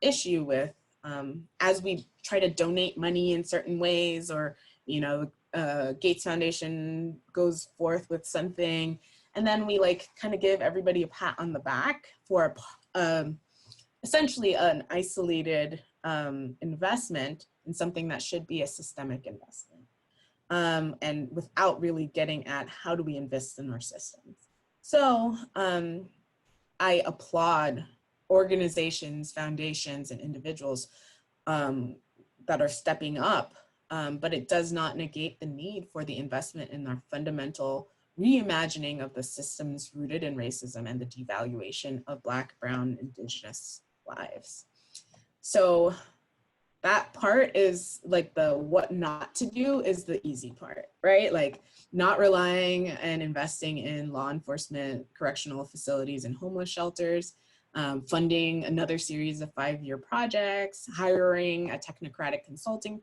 Speaker 7: issue with as we try to donate money in certain ways, or, you know, Gates Foundation goes forth with something, and then we like kind of give everybody a pat on the back for essentially an isolated investment and something that should be a systemic investment. And without really getting at how do we invest in our systems. So I applaud organizations, foundations, and individuals that are stepping up, but it does not negate the need for the investment in our fundamental reimagining of the systems rooted in racism and the devaluation of Black, Brown, Indigenous lives. So that part is like the what not to do is the easy part, right? Like not relying and investing in law enforcement, correctional facilities, and homeless shelters, funding another series of 5-year projects, hiring a technocratic consulting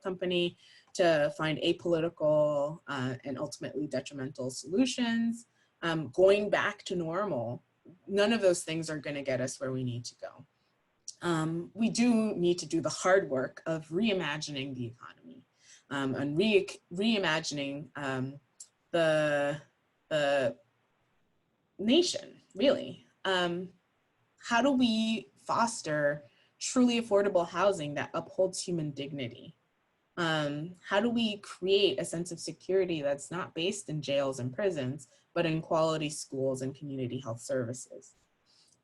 Speaker 7: company to find apolitical and ultimately detrimental solutions, going back to normal. None of those things are going to get us where we need to go. We do need to do the hard work of reimagining the economy and reimagining the nation, really. How do we foster truly affordable housing that upholds human dignity? How do we create a sense of security that's not based in jails and prisons, but in quality schools and community health services?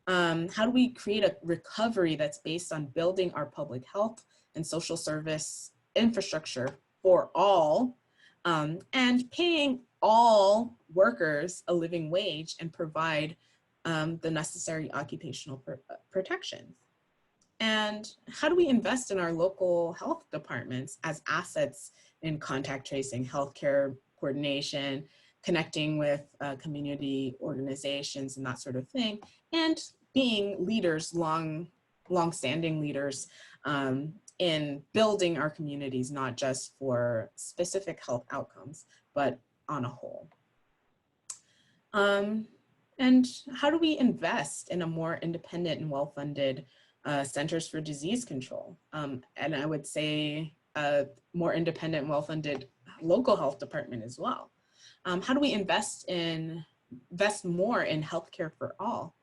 Speaker 7: How do we create a recovery that's based on building our public health and social service infrastructure for all, and paying all workers a living wage and provide the necessary occupational protections? And how do we invest in our local health departments as assets in contact tracing, healthcare coordination, connecting with community organizations and that sort of thing, and being leaders, long-standing leaders in building our communities, not just for specific health outcomes, but on a whole. And how do we invest in a more independent and well-funded Centers for Disease Control? And I would say a more independent and well-funded local health department as well. How do we invest more in healthcare for all?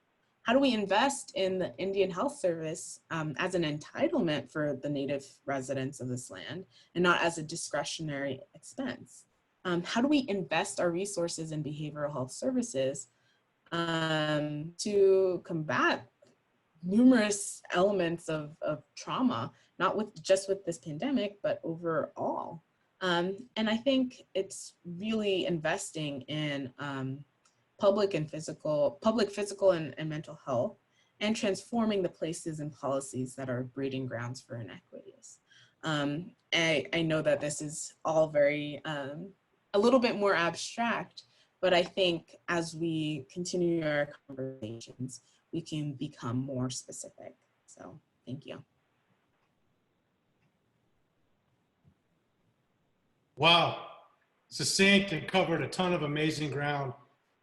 Speaker 7: How do we invest in the Indian Health Service as an entitlement for the Native residents of this land and not as a discretionary expense? How do we invest our resources in behavioral health services to combat numerous elements of trauma, not just with this pandemic, but overall? And I think it's really investing in public physical and mental health, and transforming the places and policies that are breeding grounds for inequities. I know that this is all very, a little bit more abstract, but I think as we continue our conversations, we can become more specific. So thank you.
Speaker 6: Wow, succinct and covered a ton of amazing ground.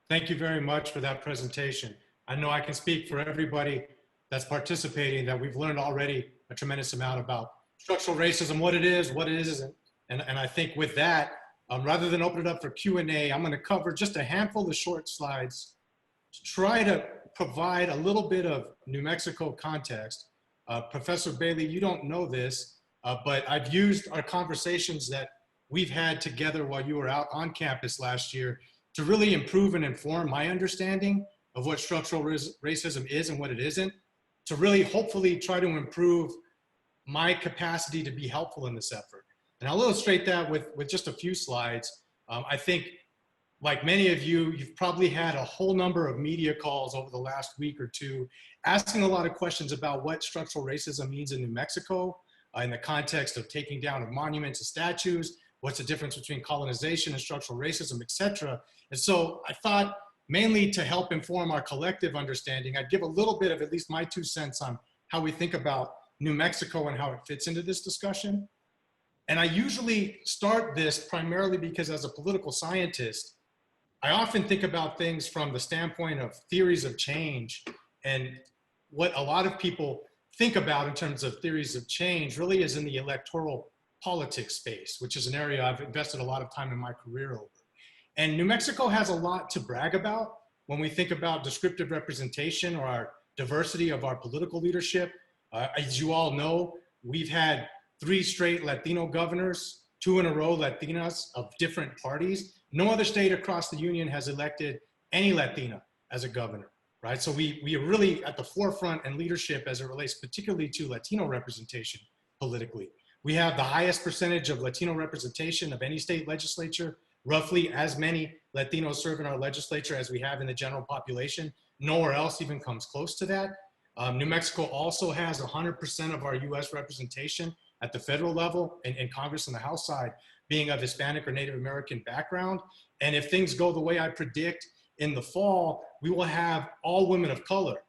Speaker 6: Thank you very much for that presentation. I know I can speak for everybody that's participating that we've learned already a tremendous amount about structural racism, what it isn't. And I think with that, rather than open it up for Q&A, I'm gonna cover just a handful of short slides to try to provide a little bit of New Mexico context. Professor Bailey, you don't know this, but I've used our conversations that we've had together while you were out on campus last year to really improve and inform my understanding of what structural racism is and what it isn't, to really hopefully try to improve my capacity to be helpful in this effort. And I'll illustrate that with just a few slides. I think, like many of you, you've probably had a whole number of media calls over the last week or two, asking a lot of questions about what structural racism means in New Mexico, in the context of taking down of monuments and statues, what's the difference between colonization and structural racism, et cetera. And so I thought, mainly to help inform our collective understanding, I'd give a little bit of at least my 2 cents on how we think about New Mexico and how it fits into this discussion. And I usually start this primarily because as a political scientist, I often think about things from the standpoint of theories of change, and what a lot of people think about in terms of theories of change really is in the electoral politics space, which is an area I've invested a lot of time in my career over. And New Mexico has a lot to brag about when we think about descriptive representation or our diversity of our political leadership. As you all know, we've had 3 straight Latino governors, 2 in a row Latinas of different parties. No other state across the union has elected any Latina as a governor, right? So we are really at the forefront in leadership as it relates particularly to Latino representation politically. We have the highest percentage of Latino representation of any state legislature, roughly as many Latinos serve in our legislature as we have in the general population. Nowhere else even comes close to that. New Mexico also has 100% of our US representation at the federal level and in Congress and the House side being of Hispanic or Native American background. And if things go the way I predict in the fall, we will have all women of color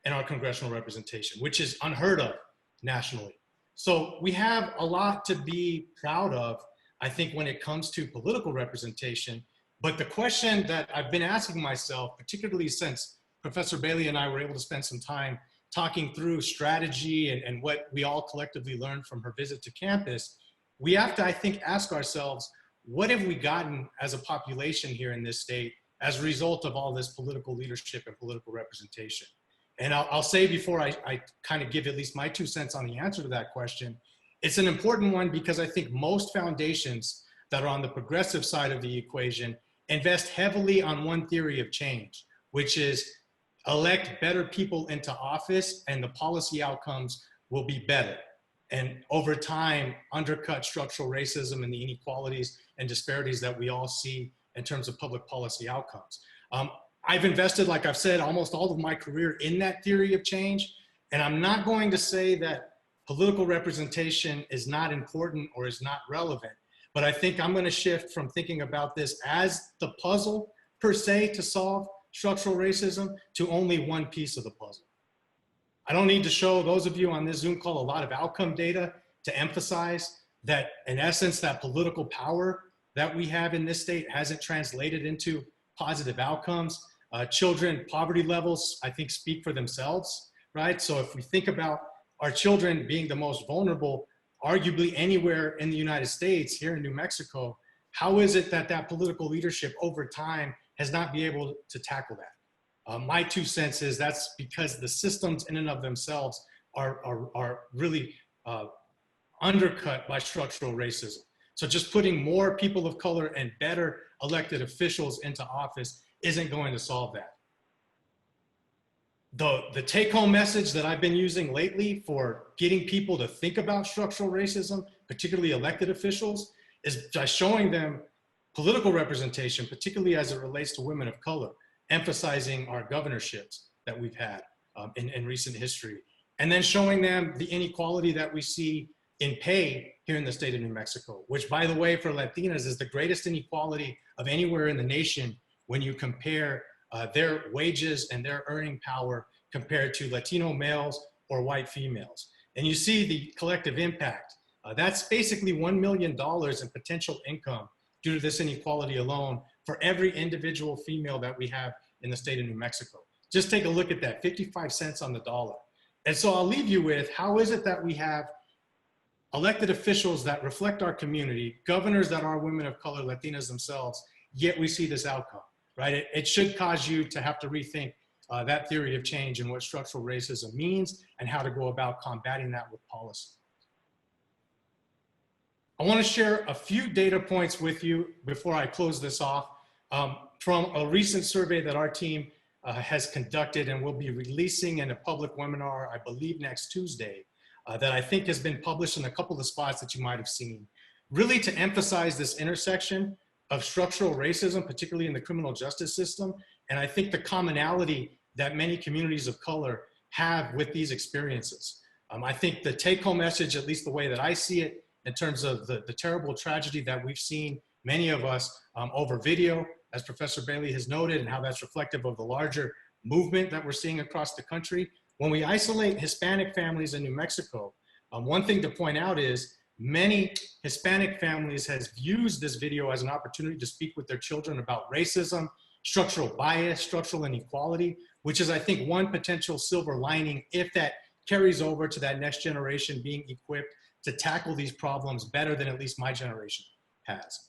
Speaker 6: in our congressional representation, which is unheard of nationally. So we have a lot to be proud of, I think, when it comes to political representation. But the question that I've been asking myself, particularly since Professor Bailey and I were able to spend some time talking through strategy and what we all collectively learned from her visit to campus, we have to, I think, ask ourselves, what have we gotten as a population here in this state as a result of all this political leadership and political representation? And I'll say before I kind of give at least my 2 cents on the answer to that question, it's an important one because I think most foundations that are on the progressive side of the equation invest heavily on one theory of change, which is elect better people into office and the policy outcomes will be better. And over time, undercut structural racism and the inequalities and disparities that we all see in terms of public policy outcomes. I've invested, like I've said, almost all of my career in that theory of change. And I'm not going to say that political representation is not important or is not relevant, but I think I'm going to shift from thinking about this as the puzzle per se to solve structural racism to only one piece of the puzzle. I don't need to show those of you on this Zoom call a lot of outcome data to emphasize that, in essence, that political power that we have in this state hasn't translated into positive outcomes. Children poverty levels, I think, speak for themselves, right? So if we think about our children being the most vulnerable, arguably anywhere in the United States, here in New Mexico, how is it that that political leadership over time has not been able to tackle that? My 2 cents is that's because the systems in and of themselves are really undercut by structural racism. So just putting more people of color and better elected officials into office isn't going to solve that. The take-home message that I've been using lately for getting people to think about structural racism, particularly elected officials, is by showing them political representation, particularly as it relates to women of color, emphasizing our governorships that we've had in recent history, and then showing them the inequality that we see in pay here in the state of New Mexico, which, by the way, for Latinas is the greatest inequality of anywhere in the nation when you compare their wages and their earning power compared to Latino males or white females. And you see the collective impact. That's basically $1 million in potential income due to this inequality alone for every individual female that we have in the state of New Mexico. Just take a look at that, 55 cents on the dollar. And so I'll leave you with, how is it that we have elected officials that reflect our community, governors that are women of color, Latinas themselves, yet we see this outcome, right? It should cause you to have to rethink that theory of change and what structural racism means and how to go about combating that with policy. I want to share a few data points with you before I close this off from a recent survey that our team has conducted and will be releasing in a public webinar, I believe next Tuesday, that I think has been published in a couple of spots that you might have seen, really to emphasize this intersection of structural racism, particularly in the criminal justice system. And I think the commonality that many communities of color have with these experiences. I think the take-home message, at least the way that I see it, in terms of the terrible tragedy that we've seen, many of us over video, as Professor Bailey has noted, and how that's reflective of the larger movement that we're seeing across the country. When we isolate Hispanic families in New Mexico, one thing to point out is many Hispanic families has used this video as an opportunity to speak with their children about racism, structural bias, structural inequality, which is, I think, one potential silver lining if that carries over to that next generation being equipped to tackle these problems better than at least my generation has.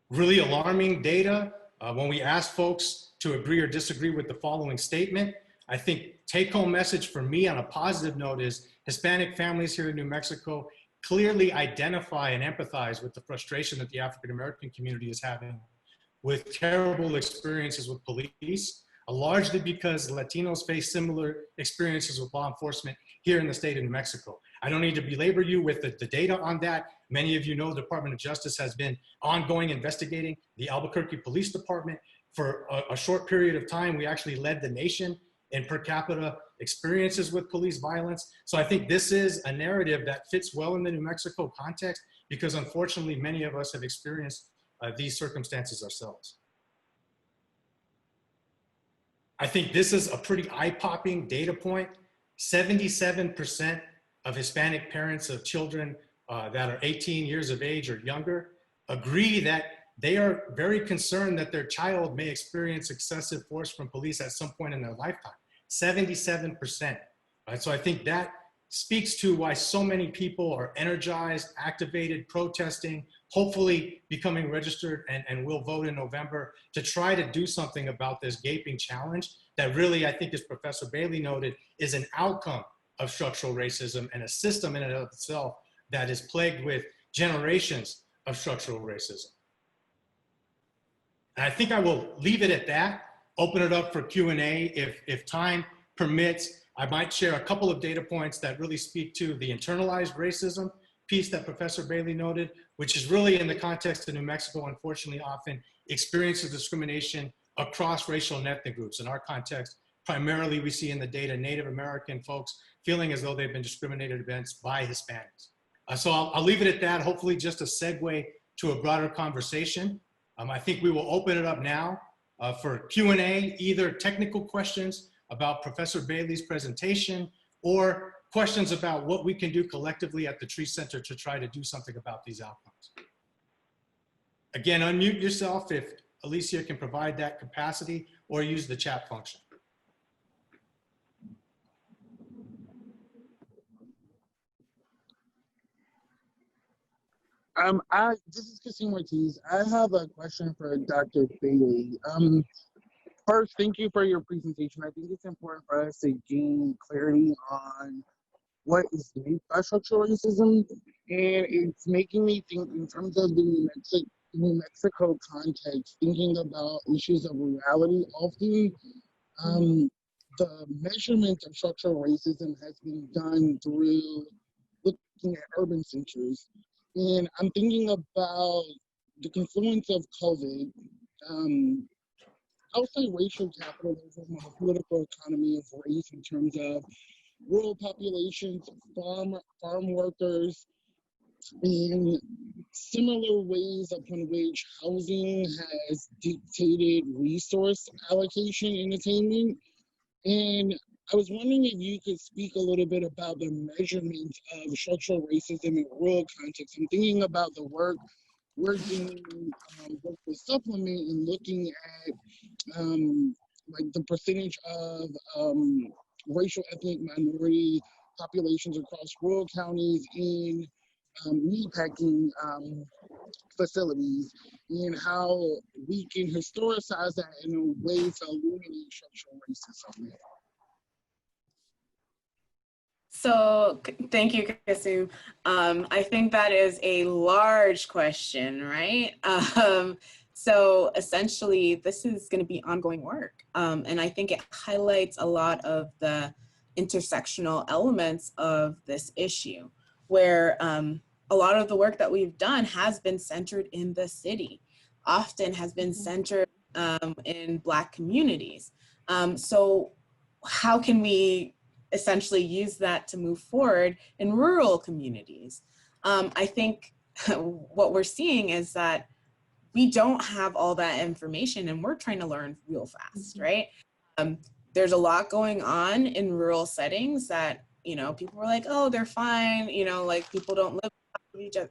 Speaker 6: Really alarming data when we ask folks to agree or disagree with the following statement. I think take-home message for me on a positive note is Hispanic families here in New Mexico clearly identify and empathize with the frustration that the African-American community is having with terrible experiences with police, largely because Latinos face similar experiences with law enforcement here in the state of New Mexico. I don't need to belabor you with the data on that. Many of you know the Department of Justice has been ongoing investigating the Albuquerque Police Department. For a short period of time, we actually led the nation in per capita experiences with police violence. So I think this is a narrative that fits well in the New Mexico context because unfortunately many of us have experienced these circumstances ourselves. I think this is a pretty eye-popping data point. 77% of Hispanic parents of children that are 18 years of age or younger agree that they are very concerned that their child may experience excessive force from police at some point in their lifetime. 77%. Right? So I think that speaks to why so many people are energized, activated, protesting, hopefully becoming registered and will vote in November to try to do something about this gaping challenge that really, I think, as Professor Bailey noted, is an outcome of structural racism and a system in and of itself that is plagued with generations of structural racism. And I think I will leave it at that, open it up for Q&A. If time permits, I might share a couple of data points that really speak to the internalized racism piece that Professor Bailey noted, which is really in the context of New Mexico, unfortunately, often experiences discrimination across racial and ethnic groups. In our context, primarily we see in the data Native American folks feeling as though they've been discriminated against by Hispanics. So I'll leave it at that, hopefully just a segue to a broader conversation. I think we will open it up now for Q&A, either technical questions about Professor Bailey's presentation or questions about what we can do collectively at the Tree Center to try to do something about these outcomes. Again, unmute yourself if Alicia can provide that capacity or use the chat function.
Speaker 8: This is Cassie Ortiz. I have a question for Dr. Bailey. First, thank you for your presentation. I think it's important for us to gain clarity on what is meant by structural racism, and it's making me think in terms of the New Mexico context, thinking about issues of reality. Often, the measurement of structural racism has been done through looking at urban centers. And I'm thinking about the confluence of COVID, outside racial capitalism, the political economy of race in terms of rural populations, farm workers, and similar ways upon which housing has dictated resource allocation and attainment. And I was wondering if you could speak a little bit about the measurement of structural racism in rural context. I'm thinking about the work we're doing with Supplement and looking at like the percentage of racial ethnic minority populations across rural counties in meatpacking facilities, and how we can historicize that in a way to illuminate structural racism.
Speaker 7: So thank you, Kasim. I think that is a large question, right? So essentially, this is going to be ongoing work. And I think it highlights a lot of the intersectional elements of this issue, where a lot of the work that we've done has been centered in the city, often has been centered in Black communities. So how can we essentially use that to move forward in rural communities? I think what we're seeing is that we don't have all that information and we're trying to learn real fast, right? There's a lot going on in rural settings that, you know, people were like, oh, they're fine, you know, like people don't live with each other,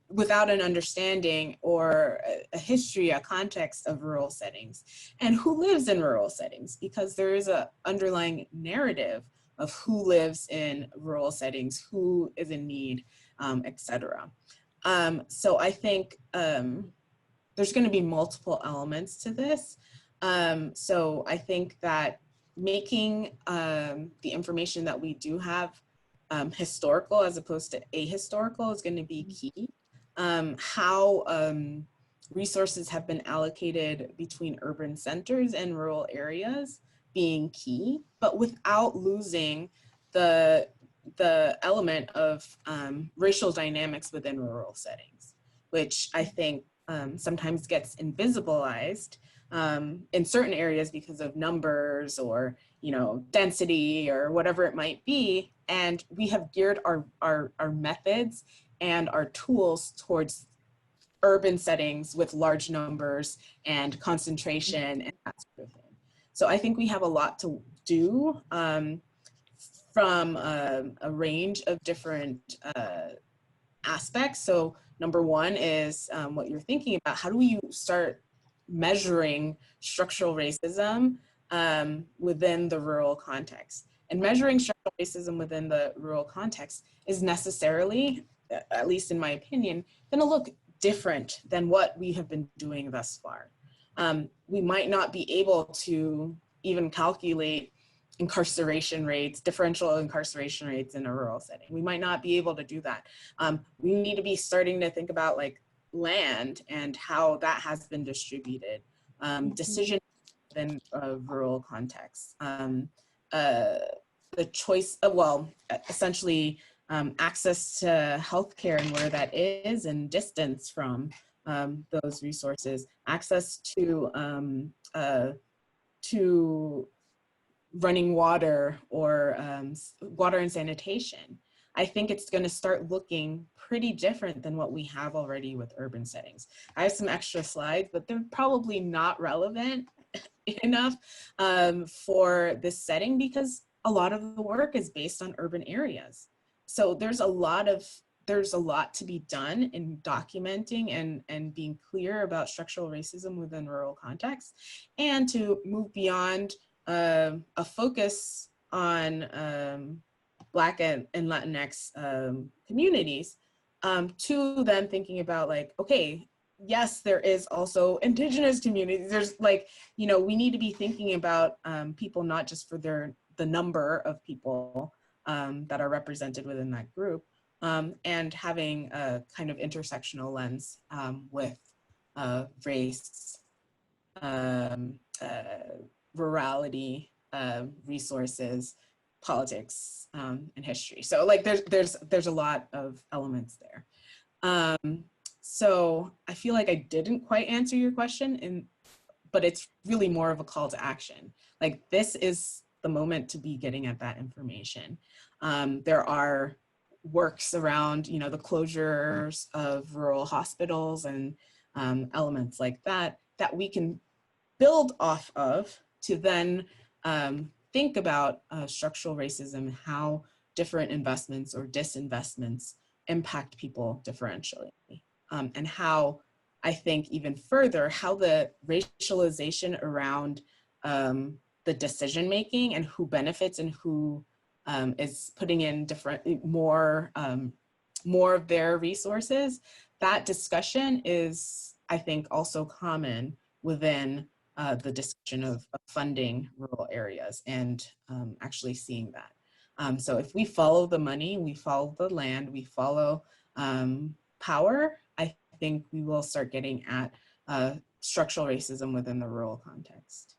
Speaker 7: without an understanding or a history, a context of rural settings, and who lives in rural settings, because there is an underlying narrative of who lives in rural settings, who is in need, etc. So I think there's going to be multiple elements to this. So I think that making the information that we do have historical as opposed to ahistorical is going to be key. How resources have been allocated between urban centers and rural areas being key, but without losing the element of racial dynamics within rural settings, which I think sometimes gets invisibilized in certain areas because of numbers or, you know, density or whatever it might be. And we have geared our methods and our tools towards urban settings with large numbers and concentration and that sort of thing. So I think we have a lot to do from a range of different aspects. So number one is what you're thinking about. How do we start measuring structural racism within the rural context? And measuring structural racism within the rural context is necessarily, at least in my opinion, going to look different than what we have been doing thus far. We might not be able to even calculate incarceration rates, differential incarceration rates in a rural setting. We might not be able to do that. We need to be starting to think about like land and how that has been distributed, decision in a rural context, the choice of, well, essentially access to healthcare and where that is and distance from those resources, access to running water or water and sanitation. I think it's going to start looking pretty different than what we have already with urban settings. I have some extra slides, but they're probably not relevant enough for this setting because a lot of the work is based on urban areas. So there's a lot to be done in documenting and being clear about structural racism within rural contexts, and to move beyond a focus on Black and Latinx communities to then thinking about like, okay, yes, there is also indigenous communities. There's like, you know, we need to be thinking about people not just for the number of people that are represented within that group, and having a kind of intersectional lens with race, rurality, resources, politics, and history. So like there's a lot of elements there. So I feel like I didn't quite answer your question, but it's really more of a call to action. Like this is the moment to be getting at that information. There are works around, you know, the closures of rural hospitals and elements like that we can build off of to then think about structural racism, how different investments or disinvestments impact people differentially. And how, I think even further, how the racialization around the decision-making and who benefits and who is putting in more of their resources, that discussion is, I think, also common within the discussion of funding rural areas and actually seeing that. So if we follow the money, we follow the land, we follow power, I think we will start getting at structural racism within the rural context.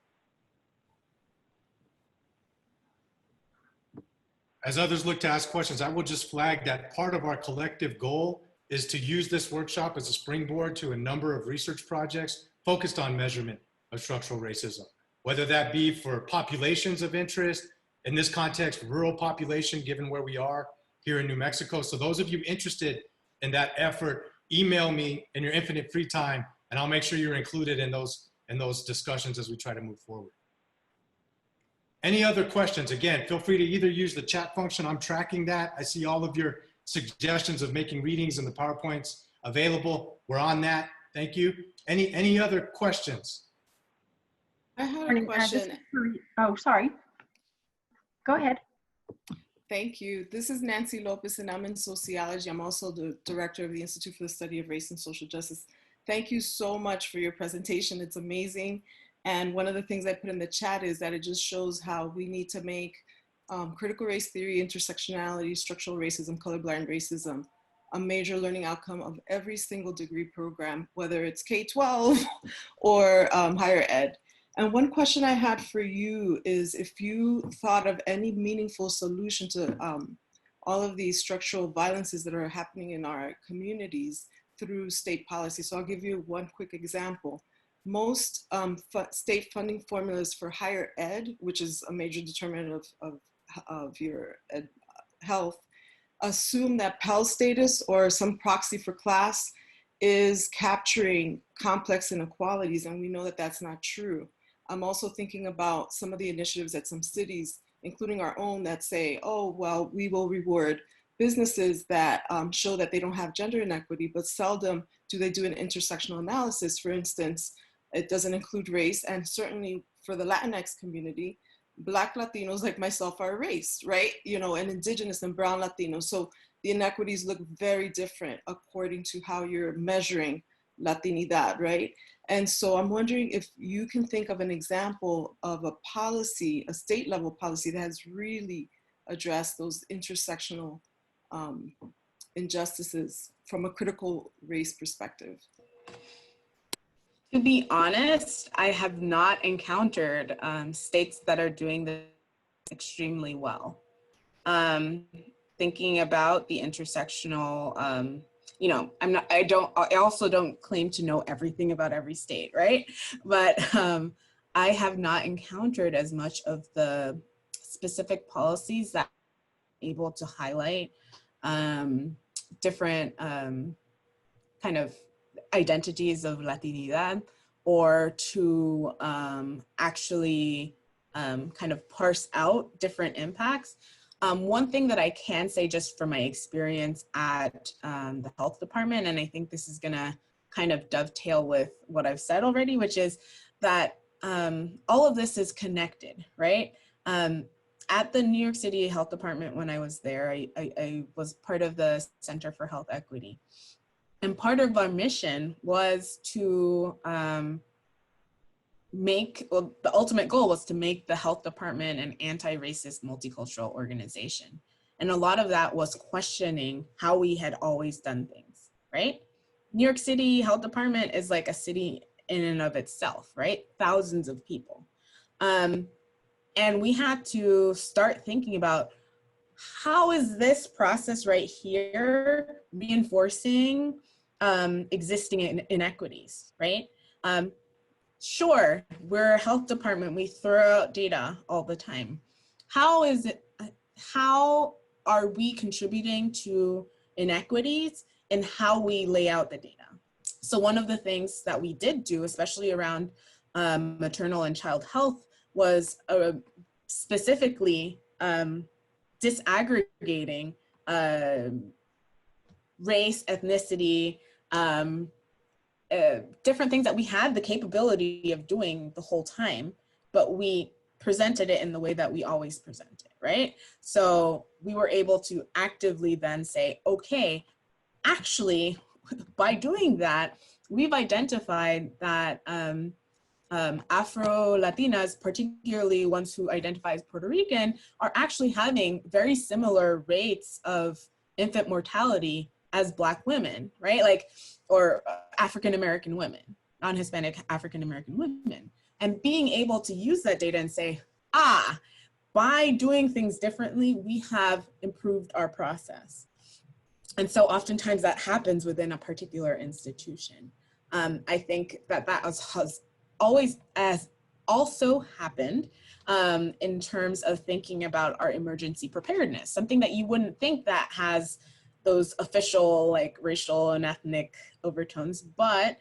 Speaker 6: As others look to ask questions, I will just flag that part of our collective goal is to use this workshop as a springboard to a number of research projects focused on measurement of structural racism, whether that be for populations of interest, in this context, rural population, given where we are here in New Mexico. So those of you interested in that effort, email me in your infinite free time, and I'll make sure you're included in those discussions as we try to move forward. Any other questions? Again, feel free to either use the chat function. I'm tracking that. I see all of your suggestions of making readings and the PowerPoints available. We're on that. Thank you. Any other questions?
Speaker 9: I had a question.
Speaker 10: Oh, sorry. Go ahead.
Speaker 9: Thank you. This is Nancy Lopez, and I'm in sociology. I'm also the director of the Institute for the Study of Race and Social Justice. Thank you so much for your presentation. It's amazing. And one of the things I put in the chat is that it just shows how we need to make critical race theory, intersectionality, structural racism, colorblind racism a major learning outcome of every single degree program, whether it's K-12 or higher ed. And one question I had for you is if you thought of any meaningful solution to all of these structural violences that are happening in our communities through state policy. So I'll give you one quick example. Most state funding formulas for higher ed, which is a major determinant of your health, assume that Pell status or some proxy for class is capturing complex inequalities, and we know that that's not true. I'm also thinking about some of the initiatives at some cities, including our own, that say, oh, well, we will reward businesses that show that they don't have gender inequity, but seldom do they do an intersectional analysis. For instance, it doesn't include race, and certainly for the Latinx community, Black Latinos like myself are a race, right? You know, and Indigenous and Brown Latinos. So the inequities look very different according to how you're measuring Latinidad, right? And so I'm wondering if you can think of an example of a policy, a state level policy that has really addressed those intersectional injustices from a critical race perspective.
Speaker 7: To be honest, I have not encountered states that are doing this extremely well. Thinking about the intersectional, you know, I also don't claim to know everything about every state, right? But I have not encountered as much of the specific policies that are able to highlight different kind of identities of Latinidad, or to actually kind of parse out different impacts. One thing that I can say just from my experience at the health department, and I think this is gonna kind of dovetail with what I've said already, which is that all of this is connected, right? At the New York City Health Department, when I was there, I was part of the Center for Health Equity. And part of our mission was to the ultimate goal was to make the health department an anti-racist multicultural organization. And a lot of that was questioning how we had always done things, right? New York City Health Department is like a city in and of itself, right? Thousands of people. And we had to start thinking about, how is this process right here reinforcing existing inequities, right? Sure, we're a health department, we throw out data all the time. How are we contributing to inequities in how we lay out the data? So one of the things that we did do, especially around maternal and child health, was specifically disaggregating race, ethnicity, different things that we had the capability of doing the whole time, but we presented it in the way that we always present it, right? So we were able to actively then say, okay, actually, by doing that, we've identified that Afro-Latinas, particularly ones who identify as Puerto Rican, are actually having very similar rates of infant mortality as Black women, right? Like, or African-American women, non-Hispanic African-American women. And being able to use that data and say, by doing things differently, we have improved our process. And so oftentimes that happens within a particular institution. I think that has always also happened in terms of thinking about our emergency preparedness, something that you wouldn't think that has those official like racial and ethnic overtones, but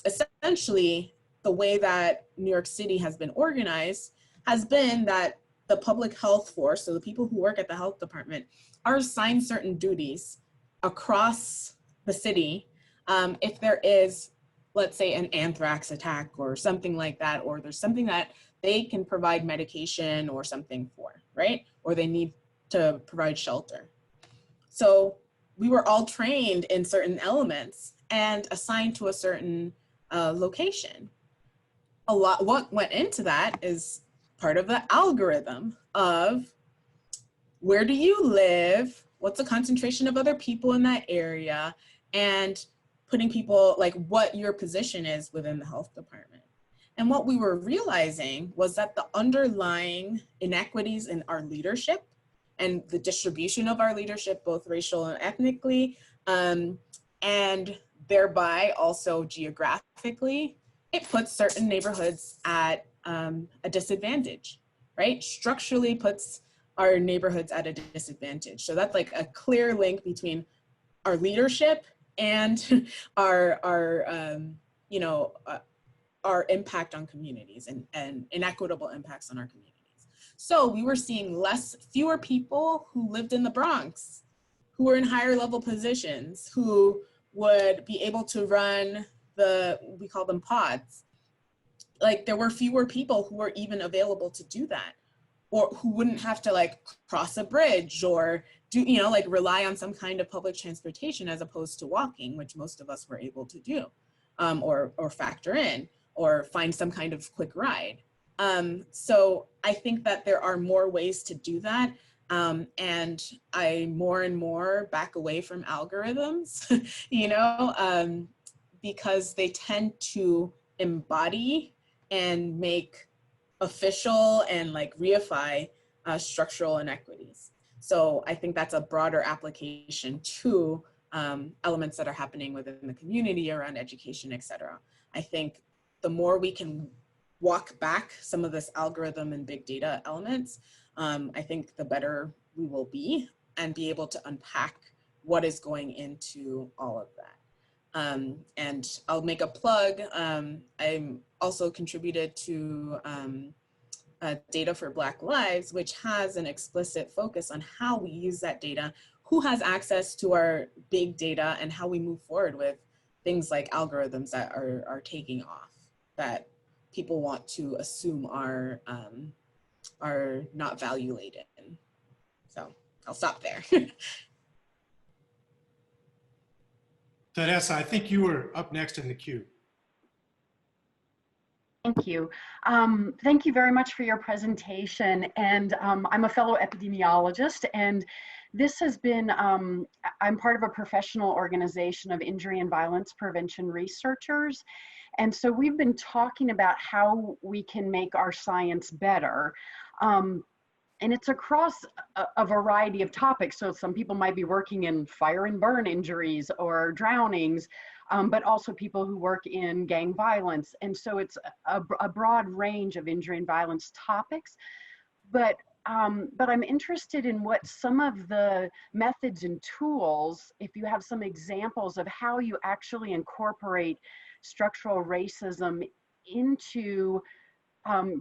Speaker 7: essentially the way that New York City has been organized has been that the public health force, so the people who work at the health department, are assigned certain duties across the city. If there is, let's say, an anthrax attack or something like that, or there's something that they can provide medication or something for, right? Or they need to provide shelter. So we were all trained in certain elements and assigned to a certain location. a lot, what went into that is part of the algorithm of where do you live, what's the concentration of other people in that area, and putting people, like what your position is within the health department. And what we were realizing was that the underlying inequities in our leadership and the distribution of our leadership, both racial and ethnically, and thereby also geographically, it puts certain neighborhoods at a disadvantage, right? Structurally puts our neighborhoods at a disadvantage. So that's like a clear link between our leadership and our impact on communities and inequitable impacts on our communities. So we were seeing fewer people who lived in the Bronx, who were in higher level positions, who would be able to run we call them pods. Like there were fewer people who were even available to do that, or who wouldn't have to like cross a bridge or do, like rely on some kind of public transportation as opposed to walking, which most of us were able to do, or factor in, or find some kind of quick ride. So I think that there are more ways to do that. And I more and more back away from algorithms, because they tend to embody and make official and like reify structural inequities. So I think that's a broader application to elements that are happening within the community around education, et cetera. I think the more we can walk back some of this algorithm and big data elements, I think the better we will be and be able to unpack what is going into all of that. And I'll make a plug. I'm also contributed to Data for Black Lives, which has an explicit focus on how we use that data, who has access to our big data, and how we move forward with things like algorithms that are taking off, that people want to assume are not value laden. So I'll stop there.
Speaker 6: Teresa, I think you were up next in the queue.
Speaker 10: Thank you. Thank you very much for your presentation. And I'm a fellow epidemiologist, and this has been, I'm part of a professional organization of injury and violence prevention researchers. And so we've been talking about how we can make our science better. And it's across a variety of topics. So some people might be working in fire and burn injuries or drownings, but also people who work in gang violence. And so it's a broad range of injury and violence topics. But I'm interested in what some of the methods and tools, if you have some examples of how you actually incorporate structural racism into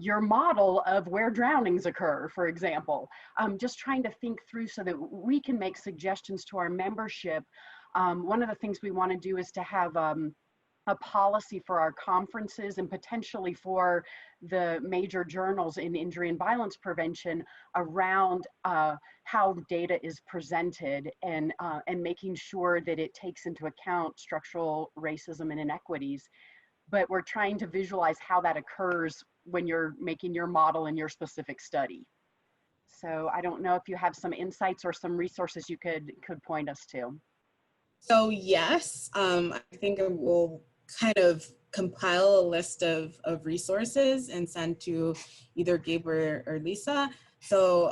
Speaker 10: your model of where drownings occur, for example. Just trying to think through so that we can make suggestions to our membership. One of the things we want to do is to have a policy for our conferences and potentially for the major journals in injury and violence prevention around how data is presented and making sure that it takes into account structural racism and inequities. But we're trying to visualize how that occurs when you're making your model in your specific study. So I don't know if you have some insights or some resources you could point us to.
Speaker 7: So yes, I think we'll kind of compile a list of resources and send to either Gabe or Lisa. So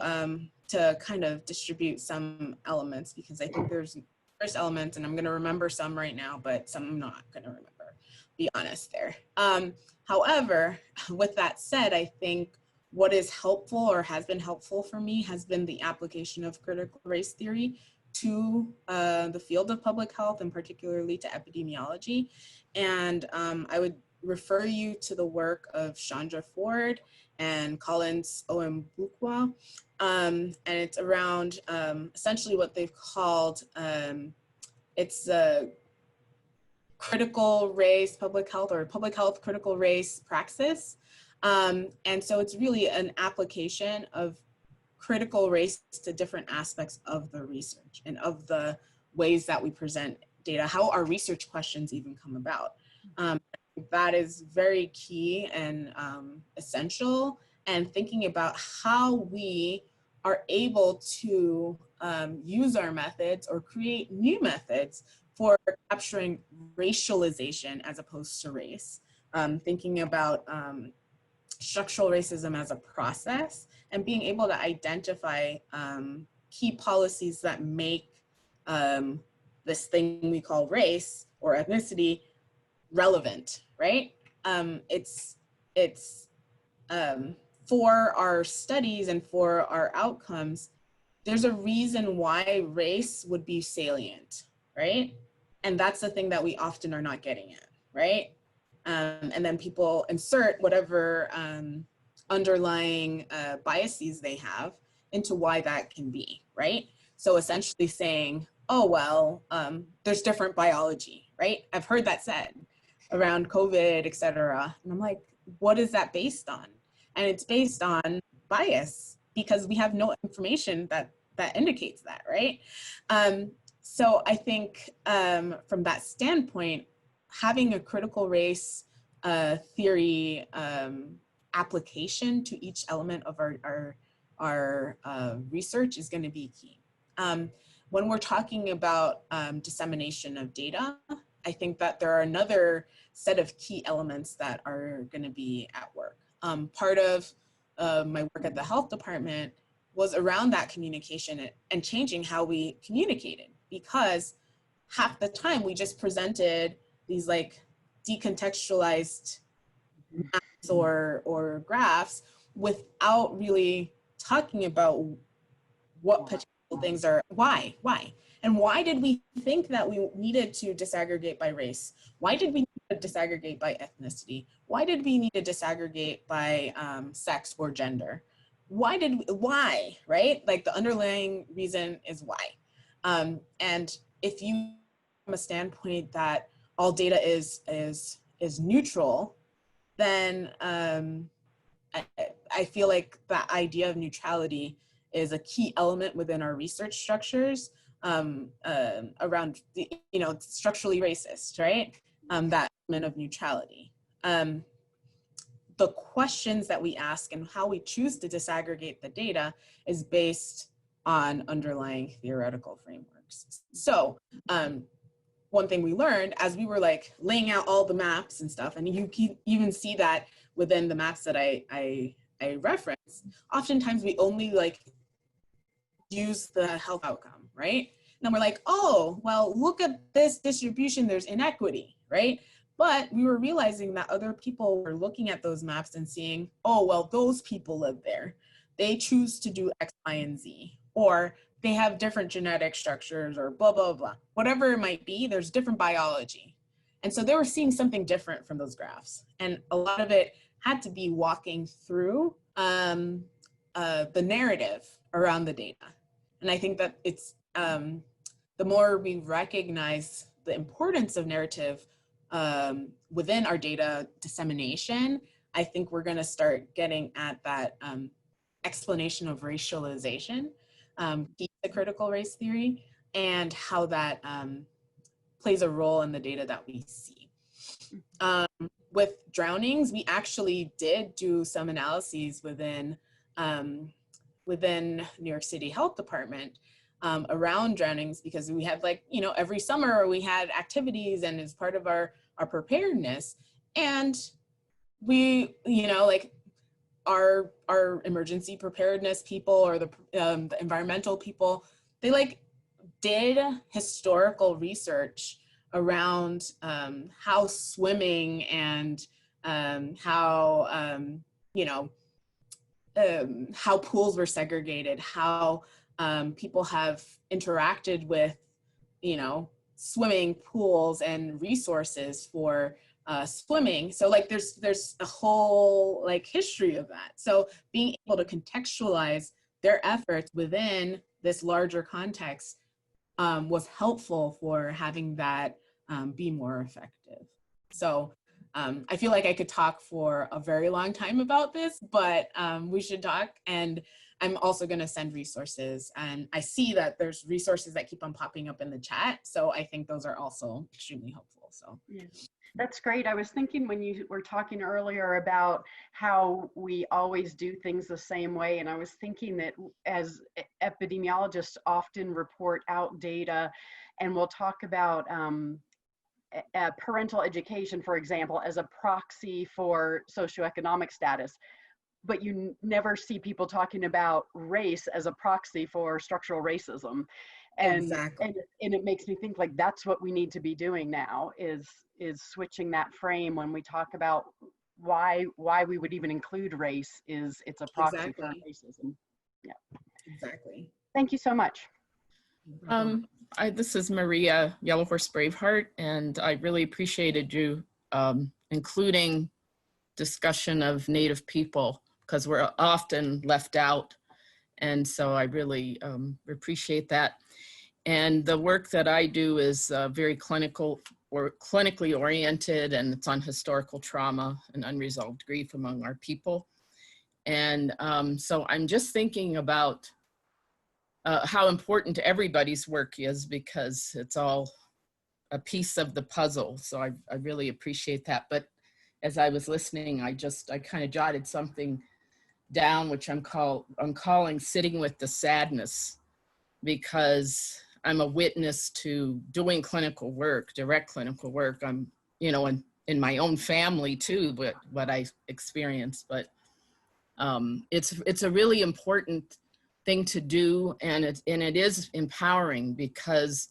Speaker 7: to kind of distribute some elements, because I think there's elements, and I'm gonna remember some right now, but some I'm not gonna remember, be honest there. However, with that said, I think what is helpful or has been helpful for me has been the application of critical race theory to the field of public health, and particularly to epidemiology. And I would refer you to the work of Chandra Ford and Collins Oembukwa. And it's around essentially what they've called, it's a critical race public health, or public health critical race praxis. And so it's really an application of critical race to different aspects of the research and of the ways that we present data, how our research questions even come about. that is very key and essential, and thinking about how we are able to use our methods or create new methods for capturing racialization as opposed to race. Thinking about structural racism as a process and being able to identify key policies that make this thing we call race or ethnicity relevant, right? It's for our studies and for our outcomes, there's a reason why race would be salient, right? And that's the thing that we often are not getting at, right? And then people insert whatever underlying biases they have into why that can be, right? So essentially saying, oh, well, there's different biology, right? I've heard that said around COVID, et cetera. And I'm like, what is that based on? And it's based on bias because we have no information that indicates that, right? So I think from that standpoint, having a critical race theory application to each element of our research is going to be key. When we're talking about dissemination of data, I think that there are another set of key elements that are going to be at work. Part of my work at the health department was around that communication and changing how we communicated, because half the time we just presented these like decontextualized maps or graphs without really talking about what potential things are, why, and why did we think that we needed to disaggregate by race? Why did we need to disaggregate by ethnicity? Why did we need to disaggregate by sex or gender? Why, right? Like the underlying reason is why. And if you from a standpoint that all data is neutral, then I feel like that idea of neutrality is a key element within our research structures around the, structurally racist, right? That element of neutrality. The questions that we ask and how we choose to disaggregate the data is based on underlying theoretical frameworks. So one thing we learned as we were like laying out all the maps and stuff, and you can even see that within the maps that I reference, oftentimes we only like use the health outcome, right? And then we're like, oh, well, look at this distribution, there's inequity, right? But we were realizing that other people were looking at those maps and seeing, oh, well, those people live there. They choose to do X, Y, and Z, or they have different genetic structures or blah, blah, blah. Whatever it might be, there's different biology. And so they were seeing something different from those graphs. And a lot of it had to be walking through the narrative around the data. And I think that it's, the more we recognize the importance of narrative within our data dissemination, I think we're gonna start getting at that explanation of racialization, the critical race theory, and how that plays a role in the data that we see. With drownings, we actually did do some analyses within New York City Health Department around drownings, because we had like, every summer we had activities and as part of our preparedness. And we, like our emergency preparedness people or the environmental people, they like did historical research around how swimming and how pools were segregated, how people have interacted with, swimming pools and resources for swimming. So like there's a whole like history of that. So being able to contextualize their efforts within this larger context was helpful for having that be more effective. So I feel like I could talk for a very long time about this, but we should talk. And I'm also going to send resources. And I see that there's resources that keep on popping up in the chat. So I think those are also extremely helpful. So.
Speaker 1: Yeah.
Speaker 10: That's great. I was thinking when you were talking earlier about how we always do things the same way, and I was thinking that as epidemiologists often report out data, and we'll talk about parental education, for example, as a proxy for socioeconomic status, but you never see people talking about race as a proxy for structural racism.
Speaker 7: Exactly.
Speaker 10: And it makes me think like that's what we need to be doing now is switching that frame when we talk about why we would even include race is it's a proxy for
Speaker 7: Exactly.
Speaker 10: racism. Yeah.
Speaker 7: Exactly.
Speaker 10: Thank you so much.
Speaker 11: This is Maria Yellow Horse Braveheart, and I really appreciated you including discussion of Native people because we're often left out. And so I really appreciate that. And the work that I do is very clinical or clinically oriented, and it's on historical trauma and unresolved grief among our people. And so I'm just thinking about how important everybody's work is because it's all a piece of the puzzle. So I really appreciate that. But as I was listening, I kind of jotted something down, which I'm calling sitting with the sadness, because I'm a witness to doing clinical work, direct clinical work. I'm, in my own family too, what I experienced, but it's a really important thing to do, and it is empowering because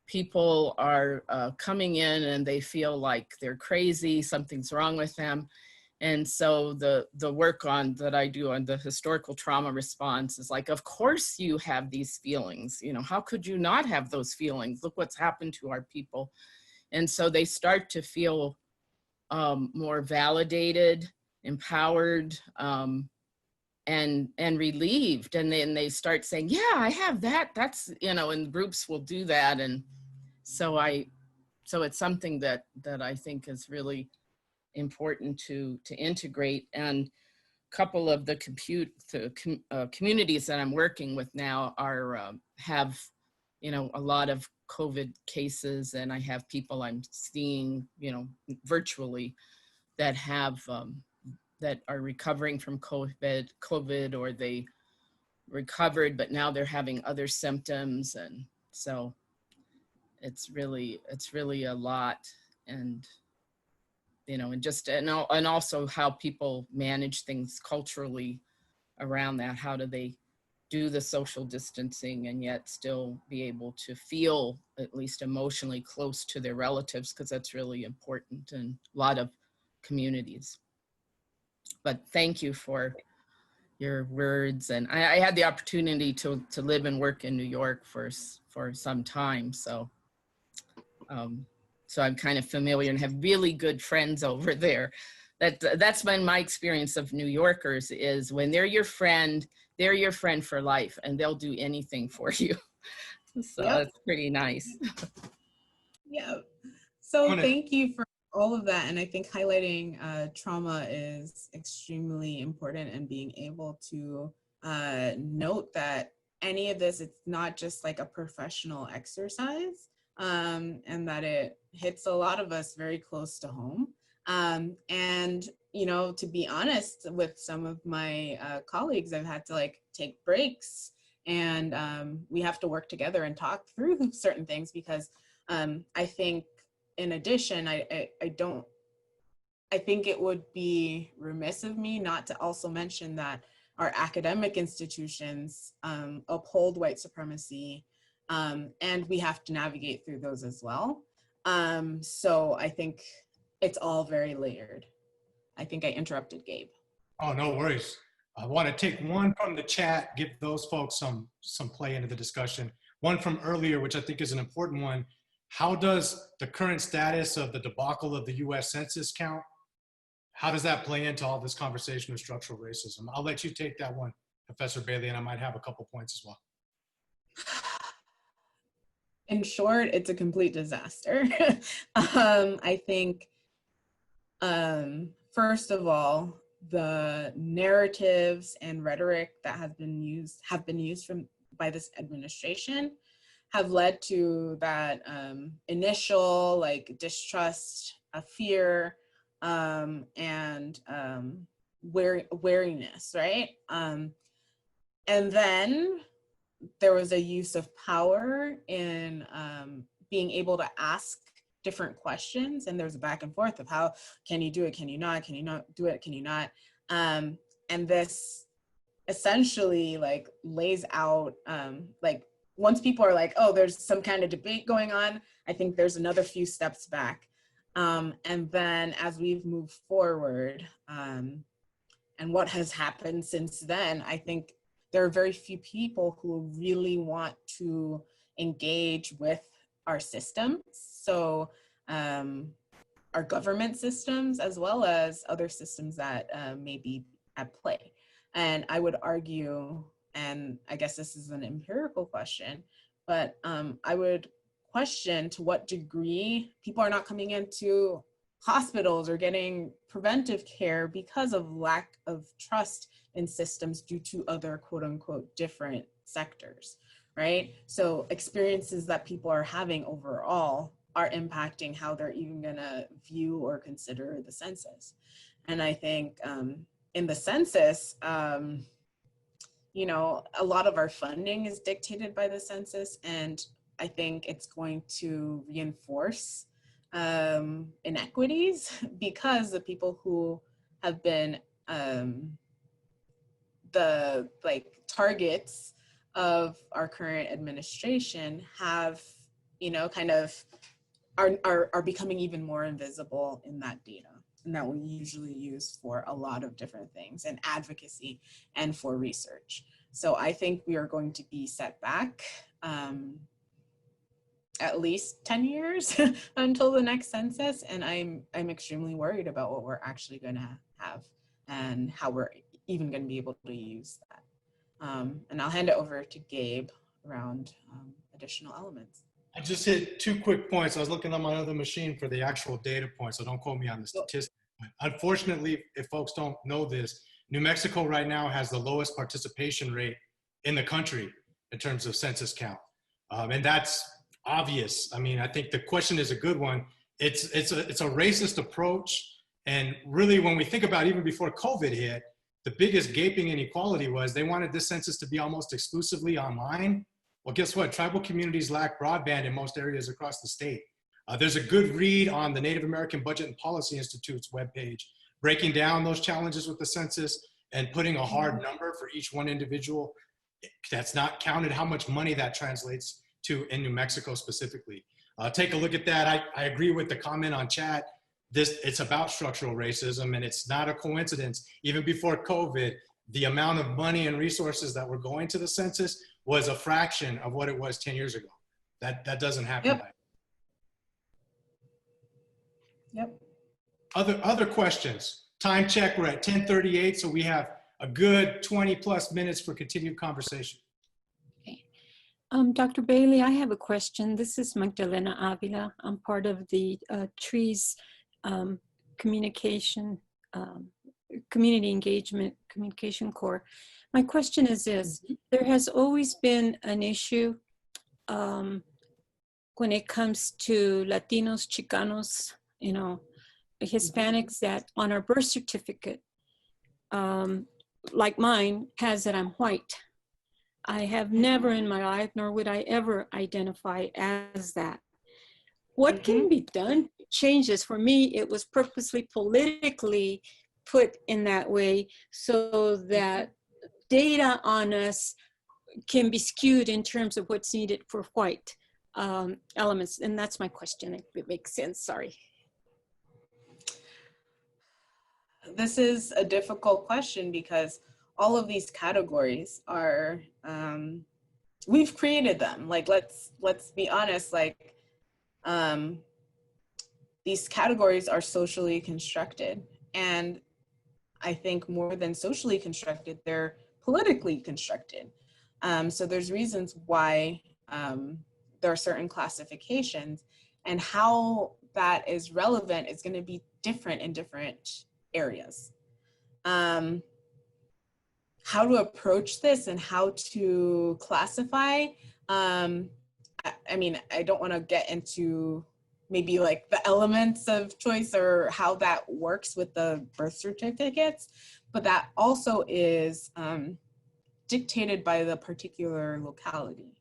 Speaker 11: people are coming in and they feel like they're crazy, something's wrong with them. And so the work that I do on the historical trauma response is like, of course you have these feelings, how could you not have those feelings? Look what's happened to our people. And so they start to feel more validated, empowered, and relieved. And then they start saying, yeah, I have that. That's, and groups will do that. And so it's something that I think is really important to integrate. And a couple of the communities that I'm working with now have a lot of COVID cases, and I have people I'm seeing virtually that have that are recovering from COVID, or they recovered but now they're having other symptoms, and so it's really a lot. And and also how people manage things culturally around that. How do they do the social distancing and yet still be able to feel at least emotionally close to their relatives, because that's really important in a lot of communities. But thank you for your words. And I had the opportunity to live and work in New York for some time, so I'm kind of familiar and have really good friends over there. That's been my experience of New Yorkers, is when they're your friend for life, and they'll do anything for you. So
Speaker 7: Yep.
Speaker 11: That's pretty nice.
Speaker 7: Yeah. So thank you for all of that. And I think highlighting trauma is extremely important, and being able to note that any of this, it's not just like a professional exercise, and that it hits a lot of us very close to home. And, to be honest, with some of my colleagues, I've had to take breaks, and we have to work together and talk through certain things, because I think in addition, I think it would be remiss of me not to also mention that our academic institutions uphold white supremacy, and we have to navigate through those as well. So I think it's all very layered. I think I interrupted Gabe.
Speaker 6: Oh, no worries. I want to take one from the chat, give those folks some play into the discussion. One from earlier, which I think is an important one. How does the current status of the debacle of the US Census count, how does that play into all this conversation of structural racism? I'll let you take that one, Professor Bailey, and I might have a couple points as well.
Speaker 7: In short, it's a complete disaster. I think, first of all, the narratives and rhetoric that have been used by this administration have led to that initial distrust fear and wariness, right? And then there was a use of power in being able to ask different questions, and there's a back and forth of how can you do it, can you not do it, can you not? And this essentially like lays out like once people are like, oh, there's some kind of debate going on, I think there's another few steps back. And then as we've moved forward and what has happened since then, I think there are very few people who really want to engage with our systems. So our government systems, as well as other systems that may be at play. And I would argue, and I guess this is an empirical question, but I would question to what degree people are not coming into hospitals or getting preventive care because of lack of trust in systems due to other quote unquote different sectors, right? So experiences that people are having overall are impacting how they're even gonna view or consider the census. And I think in the census, you know, a lot of our funding is dictated by the census, and I think it's going to reinforce inequities because the people who have been the like targets of our current administration have, you know, kind of are becoming even more invisible in that data, and that we usually use for a lot of different things and advocacy and for research. So I think we are going to be set back at least 10 years until the next census, and I'm extremely worried about what we're actually going to have and how we're even going to be able to use that. And I'll hand it over to Gabe around additional elements.
Speaker 6: I just hit 2 quick points. I was looking on my other machine for the actual data points, so don't quote me on the statistics. Unfortunately, if folks don't know this, New Mexico right now has the lowest participation rate in the country in terms of census count. And that's obvious. I mean, I think the question is a good one. It's a racist approach. And really, when we think about even before COVID hit, the biggest gaping inequality was they wanted this census to be almost exclusively online. Well, guess what? Tribal communities lack broadband in most areas across the state. There's a good read on the Native American Budget and Policy Institute's webpage, breaking down those challenges with the census and putting a hard number for each one individual that's not counted, how much money that translates to in New Mexico specifically. Take a look at that. I agree with the comment on chat. It's about structural racism, and it's not a coincidence. Even before COVID, the amount of money and resources that were going to the census was a fraction of what it was 10 years ago. That doesn't happen.
Speaker 7: Yep.
Speaker 6: Other questions? Time check, we're at 10:38, so we have a good 20+ minutes for continued conversation.
Speaker 12: Okay. Dr. Bailey, I have a question. This is Magdalena Avila. I'm part of the TREE's communication, community engagement communication core. My question is this: there has always been an issue when it comes to Latinos, Chicanos, you know, Hispanics, that on our birth certificate, like mine, has that I'm white. I have never in my life, nor would I ever identify as that. What can be done to change this? For me, it was purposely politically put in that way so that data on us can be skewed in terms of what's needed for white elements. And that's my question, if it makes sense, sorry.
Speaker 7: This is a difficult question because all of these categories are, we've created them. Like, let's be honest, like, these categories are socially constructed. And I think more than socially constructed, they're politically constructed. So there's reasons why there are certain classifications, and how that is relevant is going to be different in different areas. How to approach this and how to classify, I mean, I don't want to get into maybe like the elements of choice or how that works with the birth certificates, but that also is dictated by the particular locality.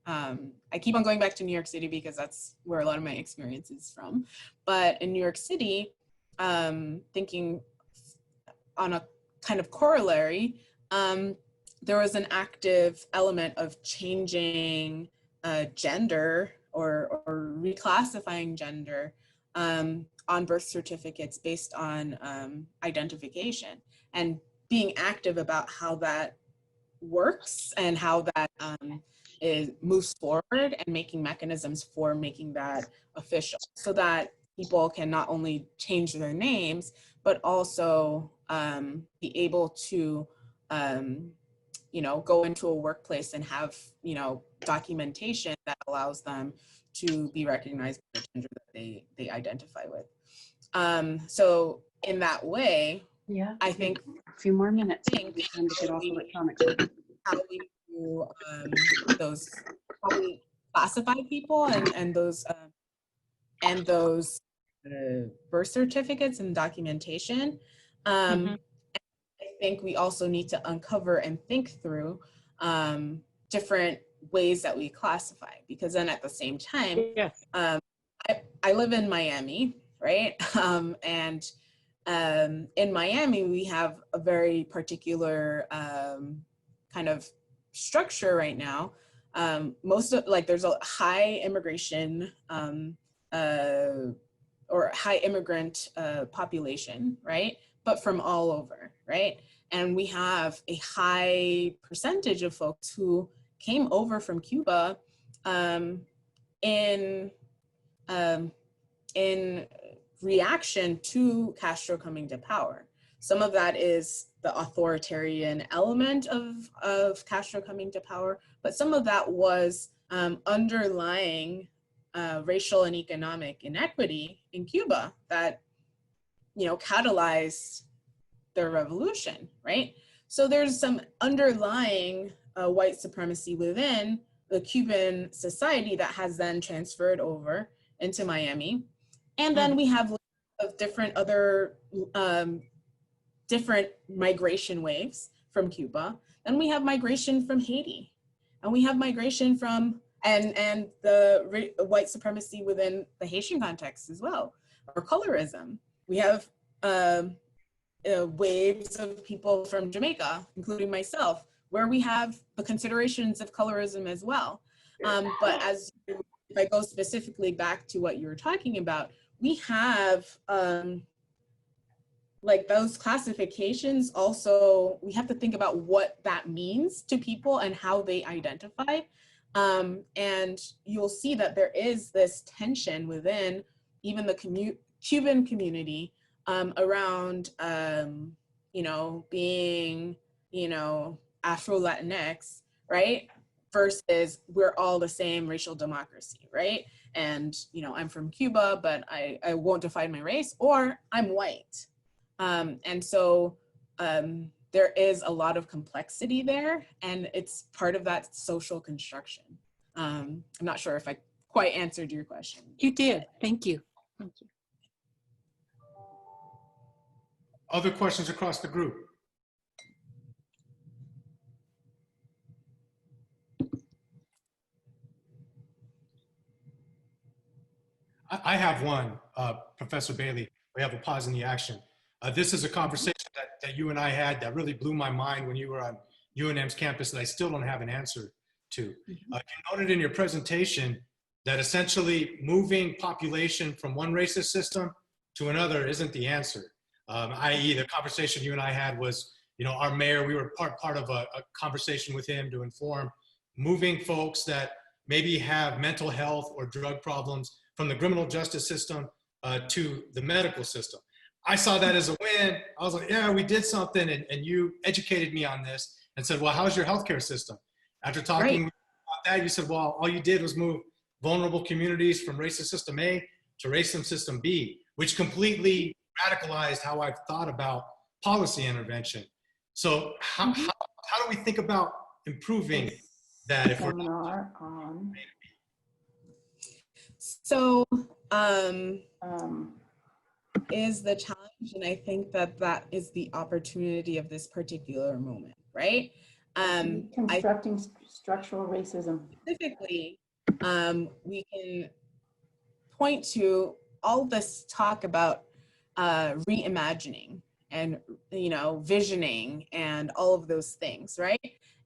Speaker 7: I keep on going back to New York City because that's where a lot of my experience is from. But in New York City, thinking on a kind of corollary, there was an active element of changing gender or reclassifying gender on birth certificates based on identification, and being active about how that works and how that moves forward, and making mechanisms for making that official so that people can not only change their names, but also be able to go into a workplace and have, documentation that allows them to be recognized by the gender that they identify with. So in that way,
Speaker 10: Yeah,
Speaker 7: I think
Speaker 10: a few more minutes. Time to get off electronics.
Speaker 7: how we do how we classify people and those birth certificates and documentation. I think we also need to uncover and think through different ways that we classify, because then at the same time, I live in Miami, right? And in Miami, we have a very particular kind of structure right now. There's a high immigration or high immigrant population, right? But from all over, right? And we have a high percentage of folks who came over from Cuba in reaction to Castro coming to power. Some of that is the authoritarian element of Castro coming to power, but some of that was underlying racial and economic inequity in Cuba that, catalyzed the revolution, right? So there's some underlying white supremacy within the Cuban society that has then transferred over into Miami. And then we have of different other different migration waves from Cuba. Then we have migration from Haiti, and we have migration from and the white supremacy within the Haitian context as well, or colorism. We have waves of people from Jamaica, including myself, where we have the considerations of colorism as well. But if I go specifically back to what you were talking about, we have like those classifications also, we have to think about what that means to people and how they identify. And you'll see that there is this tension within even the Cuban community around, being, Afro-Latinx, right? Versus we're all the same racial democracy, right? And, I'm from Cuba, but I won't define my race, or I'm white. And so there is a lot of complexity there, and it's part of that social construction. I'm not sure if I quite answered your question.
Speaker 12: You did. Thank you. Thank you.
Speaker 6: Other questions across the group? I have one, Professor Bailey. We have a pause in the action. This is a conversation that you and I had that really blew my mind when you were on UNM's campus that I still don't have an answer to. You noted in your presentation that essentially moving population from one racist system to another isn't the answer. I.e. the conversation you and I had was, our mayor, we were part of a conversation with him to inform moving folks that maybe have mental health or drug problems from the criminal justice system to the medical system. I saw that as a win. I was like, yeah, we did something. And you educated me on this and said, well, how's your healthcare system? After talking about that, you said, well, all you did was move vulnerable communities from racist system A to racist system B, which completely radicalized how I've thought about policy intervention. So how do we think about improving that if we're
Speaker 7: So is the challenge, and I think that that is the opportunity of this particular moment, right?
Speaker 13: Deconstructing structural racism.
Speaker 7: Specifically, we can point to all this talk about reimagining and, you know, visioning and all of those things, right?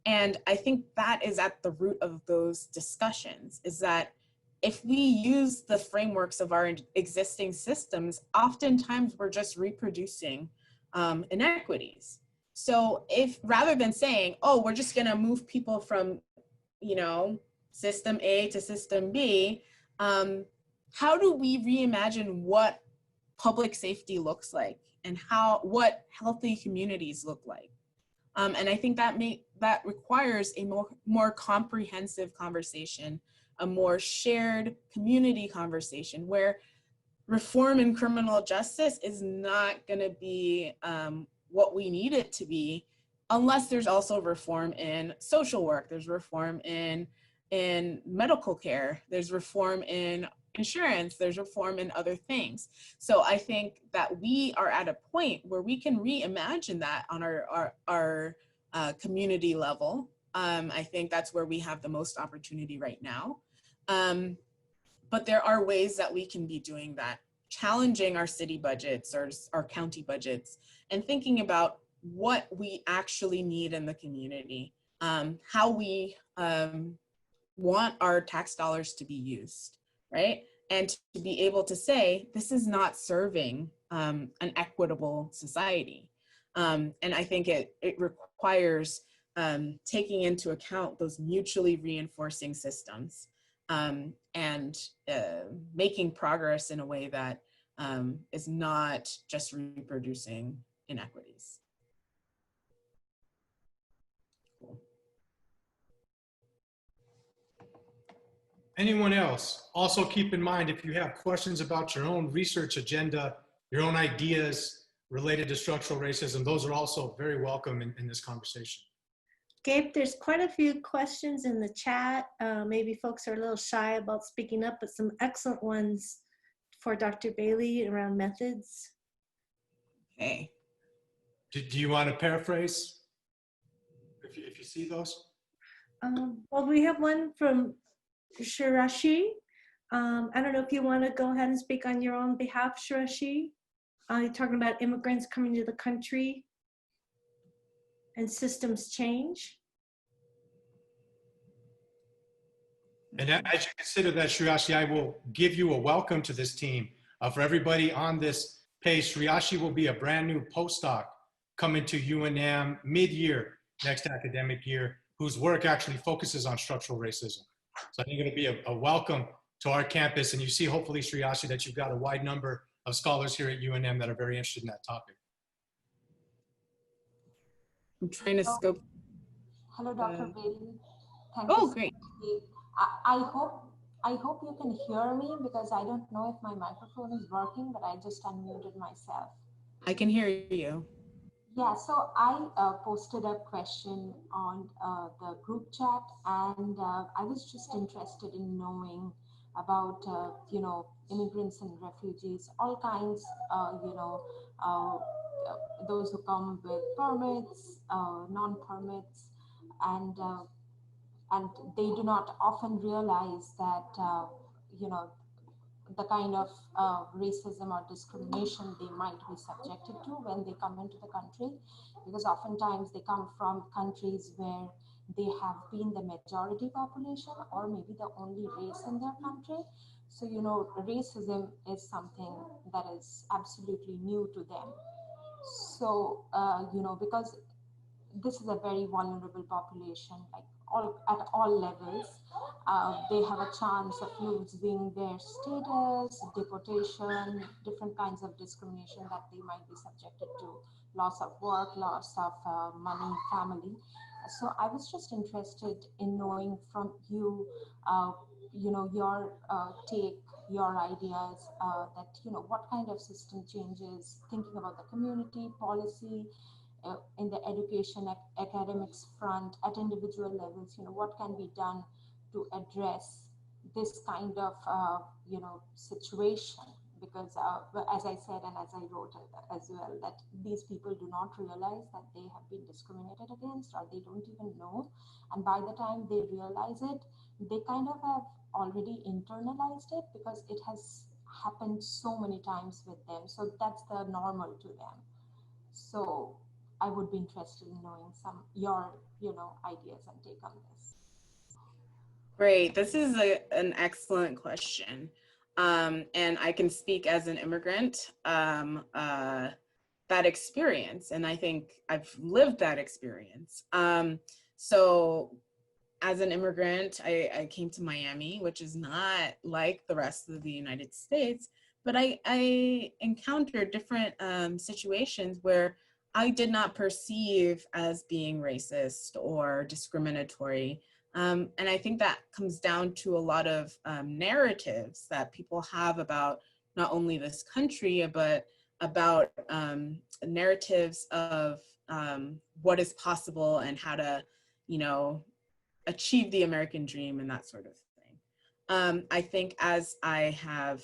Speaker 7: And I think that is at the root of those discussions, is that if we use the frameworks of our existing systems, oftentimes we're just reproducing inequities. So if rather than saying, oh, we're just gonna move people from, you know, system A to system B, how do we reimagine what public safety looks like and what healthy communities look like? And I think that requires a more comprehensive conversation, a more shared community conversation where reform in criminal justice is not going to be what we need it to be unless there's also reform in social work, there's reform in medical care, there's reform in insurance, there's reform in other things. So I think that we are at a point where we can reimagine that on our community level. I think that's where we have the most opportunity right now. But there are ways that we can be doing that, challenging our city budgets or our county budgets and thinking about what we actually need in the community, how we want our tax dollars to be used, right? And to be able to say, this is not serving an equitable society. And I think it requires taking into account those mutually reinforcing systems and making progress in a way that is not just reproducing inequities. Cool.
Speaker 6: Anyone else? Also keep in mind, if you have questions about your own research agenda, your own ideas related to structural racism, those are also very welcome in this conversation.
Speaker 1: Gabe, there's quite a few questions in the chat. Maybe folks are a little shy about speaking up, but some excellent ones for Dr. Bailey around methods.
Speaker 7: Okay.
Speaker 6: Do you want to paraphrase if you see those?
Speaker 1: Well, we have one from Shirashi. I don't know if you want to go ahead and speak on your own behalf, Shirashi. You're talking about immigrants coming to the country and systems change.
Speaker 6: And as you consider that, Shriyashi, I will give you a welcome to this team. For everybody on this page, Shriyashi will be a brand new postdoc coming to UNM mid-year next academic year, whose work actually focuses on structural racism. So I think it'll be a welcome to our campus. And you see, hopefully, Shriyashi, that you've got a wide number of scholars here at UNM that are very interested in that topic.
Speaker 7: I'm trying to scope.
Speaker 14: Hello, Dr. Bailey. Thank
Speaker 7: Oh,
Speaker 14: you.
Speaker 7: great.
Speaker 14: I hope you can hear me because I don't know if my microphone is working, but I just unmuted myself.
Speaker 7: I can hear you.
Speaker 14: Yeah, so I posted a question on the group chat, and I was just interested in knowing about, you know, immigrants and refugees, all kinds, you know, those who come with permits, non-permits, and they do not often realize that, you know, the kind of racism or discrimination they might be subjected to when they come into the country, because oftentimes they come from countries where they have been the majority population or maybe the only race in their country. So, you know, racism is something that is absolutely new to them. So, you know, because this is a very vulnerable population, like at all levels, they have a chance of losing their status, deportation, different kinds of discrimination that they might be subjected to, loss of work, loss of money, family. So I was just interested in knowing from you, you know, your take, your ideas, that, you know, what kind of system changes, thinking about the community, policy, in the education, academics front, at individual levels, you know, what can be done to address this kind of situation, because as I said and as I wrote as well, that these people do not realize that they have been discriminated against, or they don't even know, and by the time they realize it, they kind of have already internalized it because it has happened so many times with them, so that's the normal to them. So I would be interested in knowing your ideas and take on this.
Speaker 7: Great. This is an excellent question. And I can speak as an immigrant, that experience, and I think I've lived that experience. So as an immigrant, I came to Miami, which is not like the rest of the United States, but I encountered different situations where I did not perceive as being racist or discriminatory. And I think that comes down to a lot of narratives that people have about not only this country, but about narratives of what is possible and how to, achieve the American dream and that sort of thing. I think as I have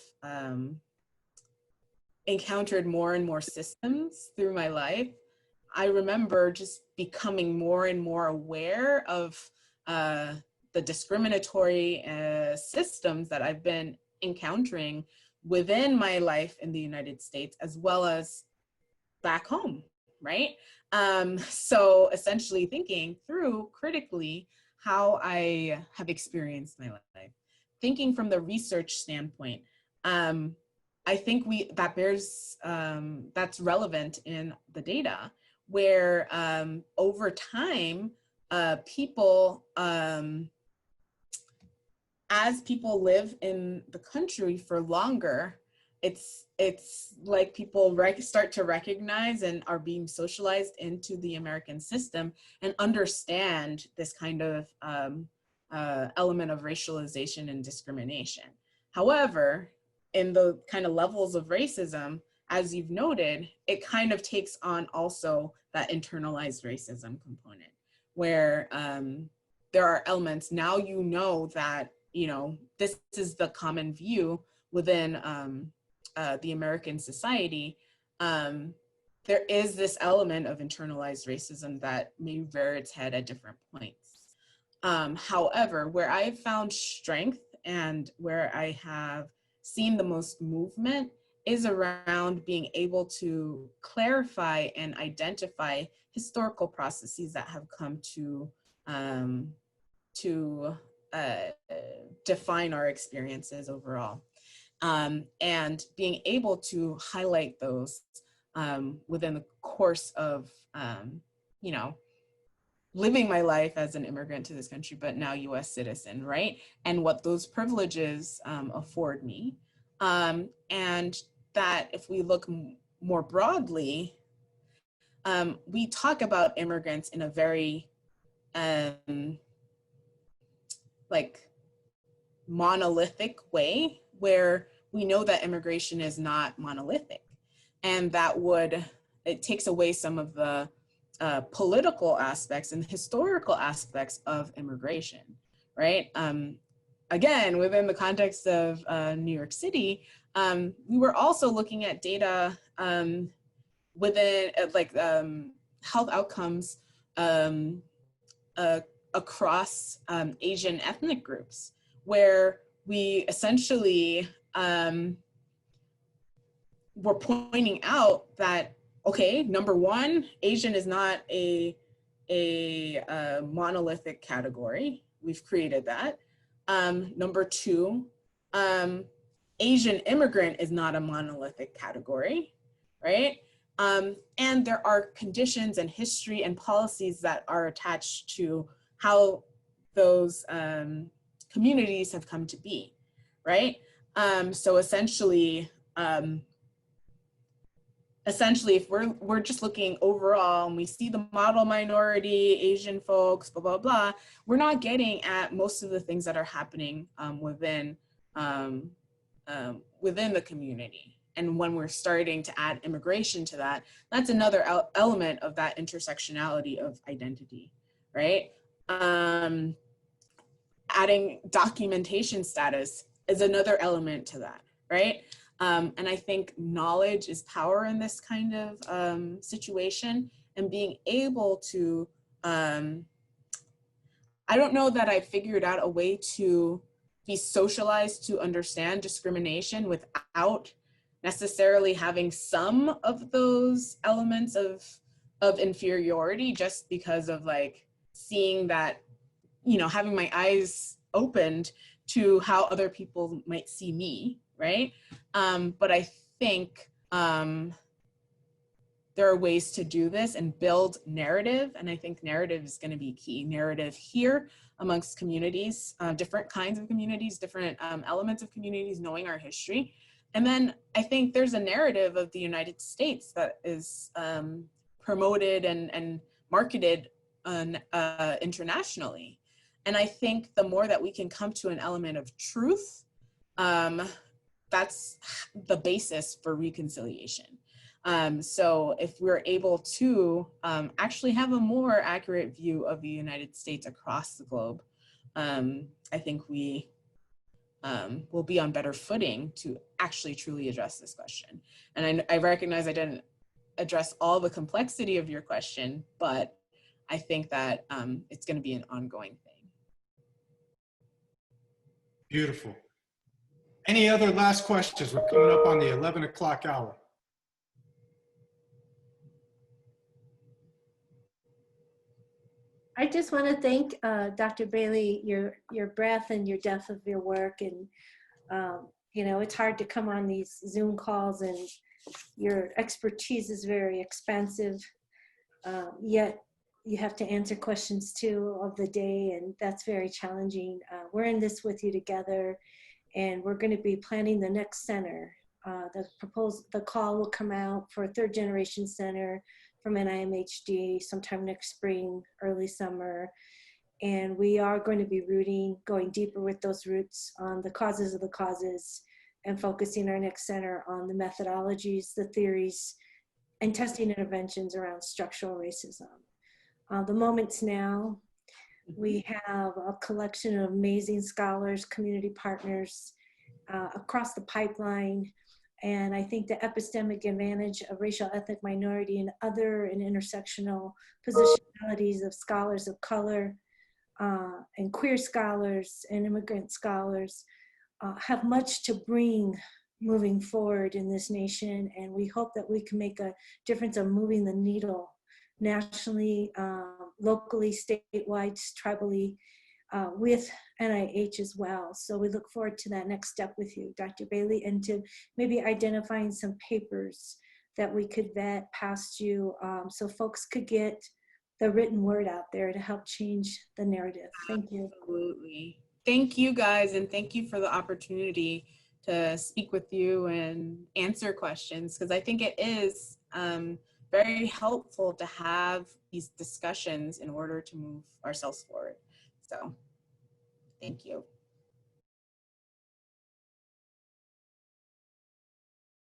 Speaker 7: encountered more and more systems through my life, I remember just becoming more and more aware of the discriminatory systems that I've been encountering within my life in the United States, as well as back home, right? So essentially thinking through critically how I have experienced my life. Thinking from the research standpoint, I think that's relevant in the data, where over time, people, as people live in the country for longer, it's like people start to recognize and are being socialized into the American system and understand this kind of element of racialization and discrimination. However, in the kind of levels of racism, as you've noted, it kind of takes on also that internalized racism component, where there are elements, now that, this is the common view within the American society. There is this element of internalized racism that may rear its head at different points. However, where I've found strength and where I have seen the most movement is around being able to clarify and identify historical processes that have come to define our experiences overall. And being able to highlight those within the course of, living my life as an immigrant to this country, but now US citizen, right? And what those privileges afford me. And that if we look more broadly, we talk about immigrants in a very monolithic way, where we know that immigration is not monolithic, and that it takes away some of the political aspects and historical aspects of immigration, right? Again, within the context of New York City, we were also looking at data within health outcomes across Asian ethnic groups, where we essentially were pointing out that, okay, number one, Asian is not a monolithic category. We've created that. Number two, Asian immigrant is not a monolithic category, right? And there are conditions and history and policies that are attached to how those communities have come to be, right? So essentially, if we're just looking overall and we see the model minority, Asian folks, blah, blah, blah, we're not getting at most of the things that are happening within the community. And when we're starting to add immigration to that, that's another element of that intersectionality of identity, right? adding documentation status is another element to that, right? And I think knowledge is power in this kind of situation, and being able to, I don't know that I figured out a way to be socialized to understand discrimination without necessarily having some of those elements of inferiority, just because of like seeing that, you know, having my eyes opened to how other people might see me, right? But I think there are ways to do this and build narrative, and I think narrative is going to be key. Narrative here amongst communities, different kinds of communities, different elements of communities, knowing our history. And then I think there's a narrative of the United States that is promoted and marketed internationally. And I think the more that we can come to an element of truth, that's the basis for reconciliation. So if we're able to actually have a more accurate view of the United States across the globe, I think we will be on better footing to actually truly address this question. And I recognize I didn't address all the complexity of your question, but I think that it's going to be an ongoing thing.
Speaker 6: Beautiful. Any other last questions? We're coming up on the 11 o'clock hour.
Speaker 1: I just want to thank Dr. Bailey, your breadth and your depth of your work. And, you know, it's hard to come on these Zoom calls, and your expertise is very expansive, yet you have to answer questions too of the day, and that's very challenging. We're in this with you together, and we're going to be planning the next center. The call will come out for a third generation center from NIMHD sometime next spring, early summer. And we are going to be going deeper with those roots on the causes of the causes, and focusing our next center on the methodologies, the theories, and testing interventions around structural racism. The moment's now. We have a collection of amazing scholars, community partners across the pipeline. And I think the epistemic advantage of racial, ethnic, minority, and other and intersectional positionalities of scholars of color and queer scholars and immigrant scholars have much to bring moving forward in this nation. And we hope that we can make a difference of moving the needle nationally, locally, statewide, tribally, with NIH as well. So we look forward to that next step with you, Dr. Bailey, and to maybe identifying some papers that we could vet past you, so folks could get the written word out there to help change the narrative. Thank you.
Speaker 7: Absolutely. Thank you guys, and thank you for the opportunity to speak with you and answer questions, because I think it is very helpful to have these discussions in order to move ourselves forward. So thank you.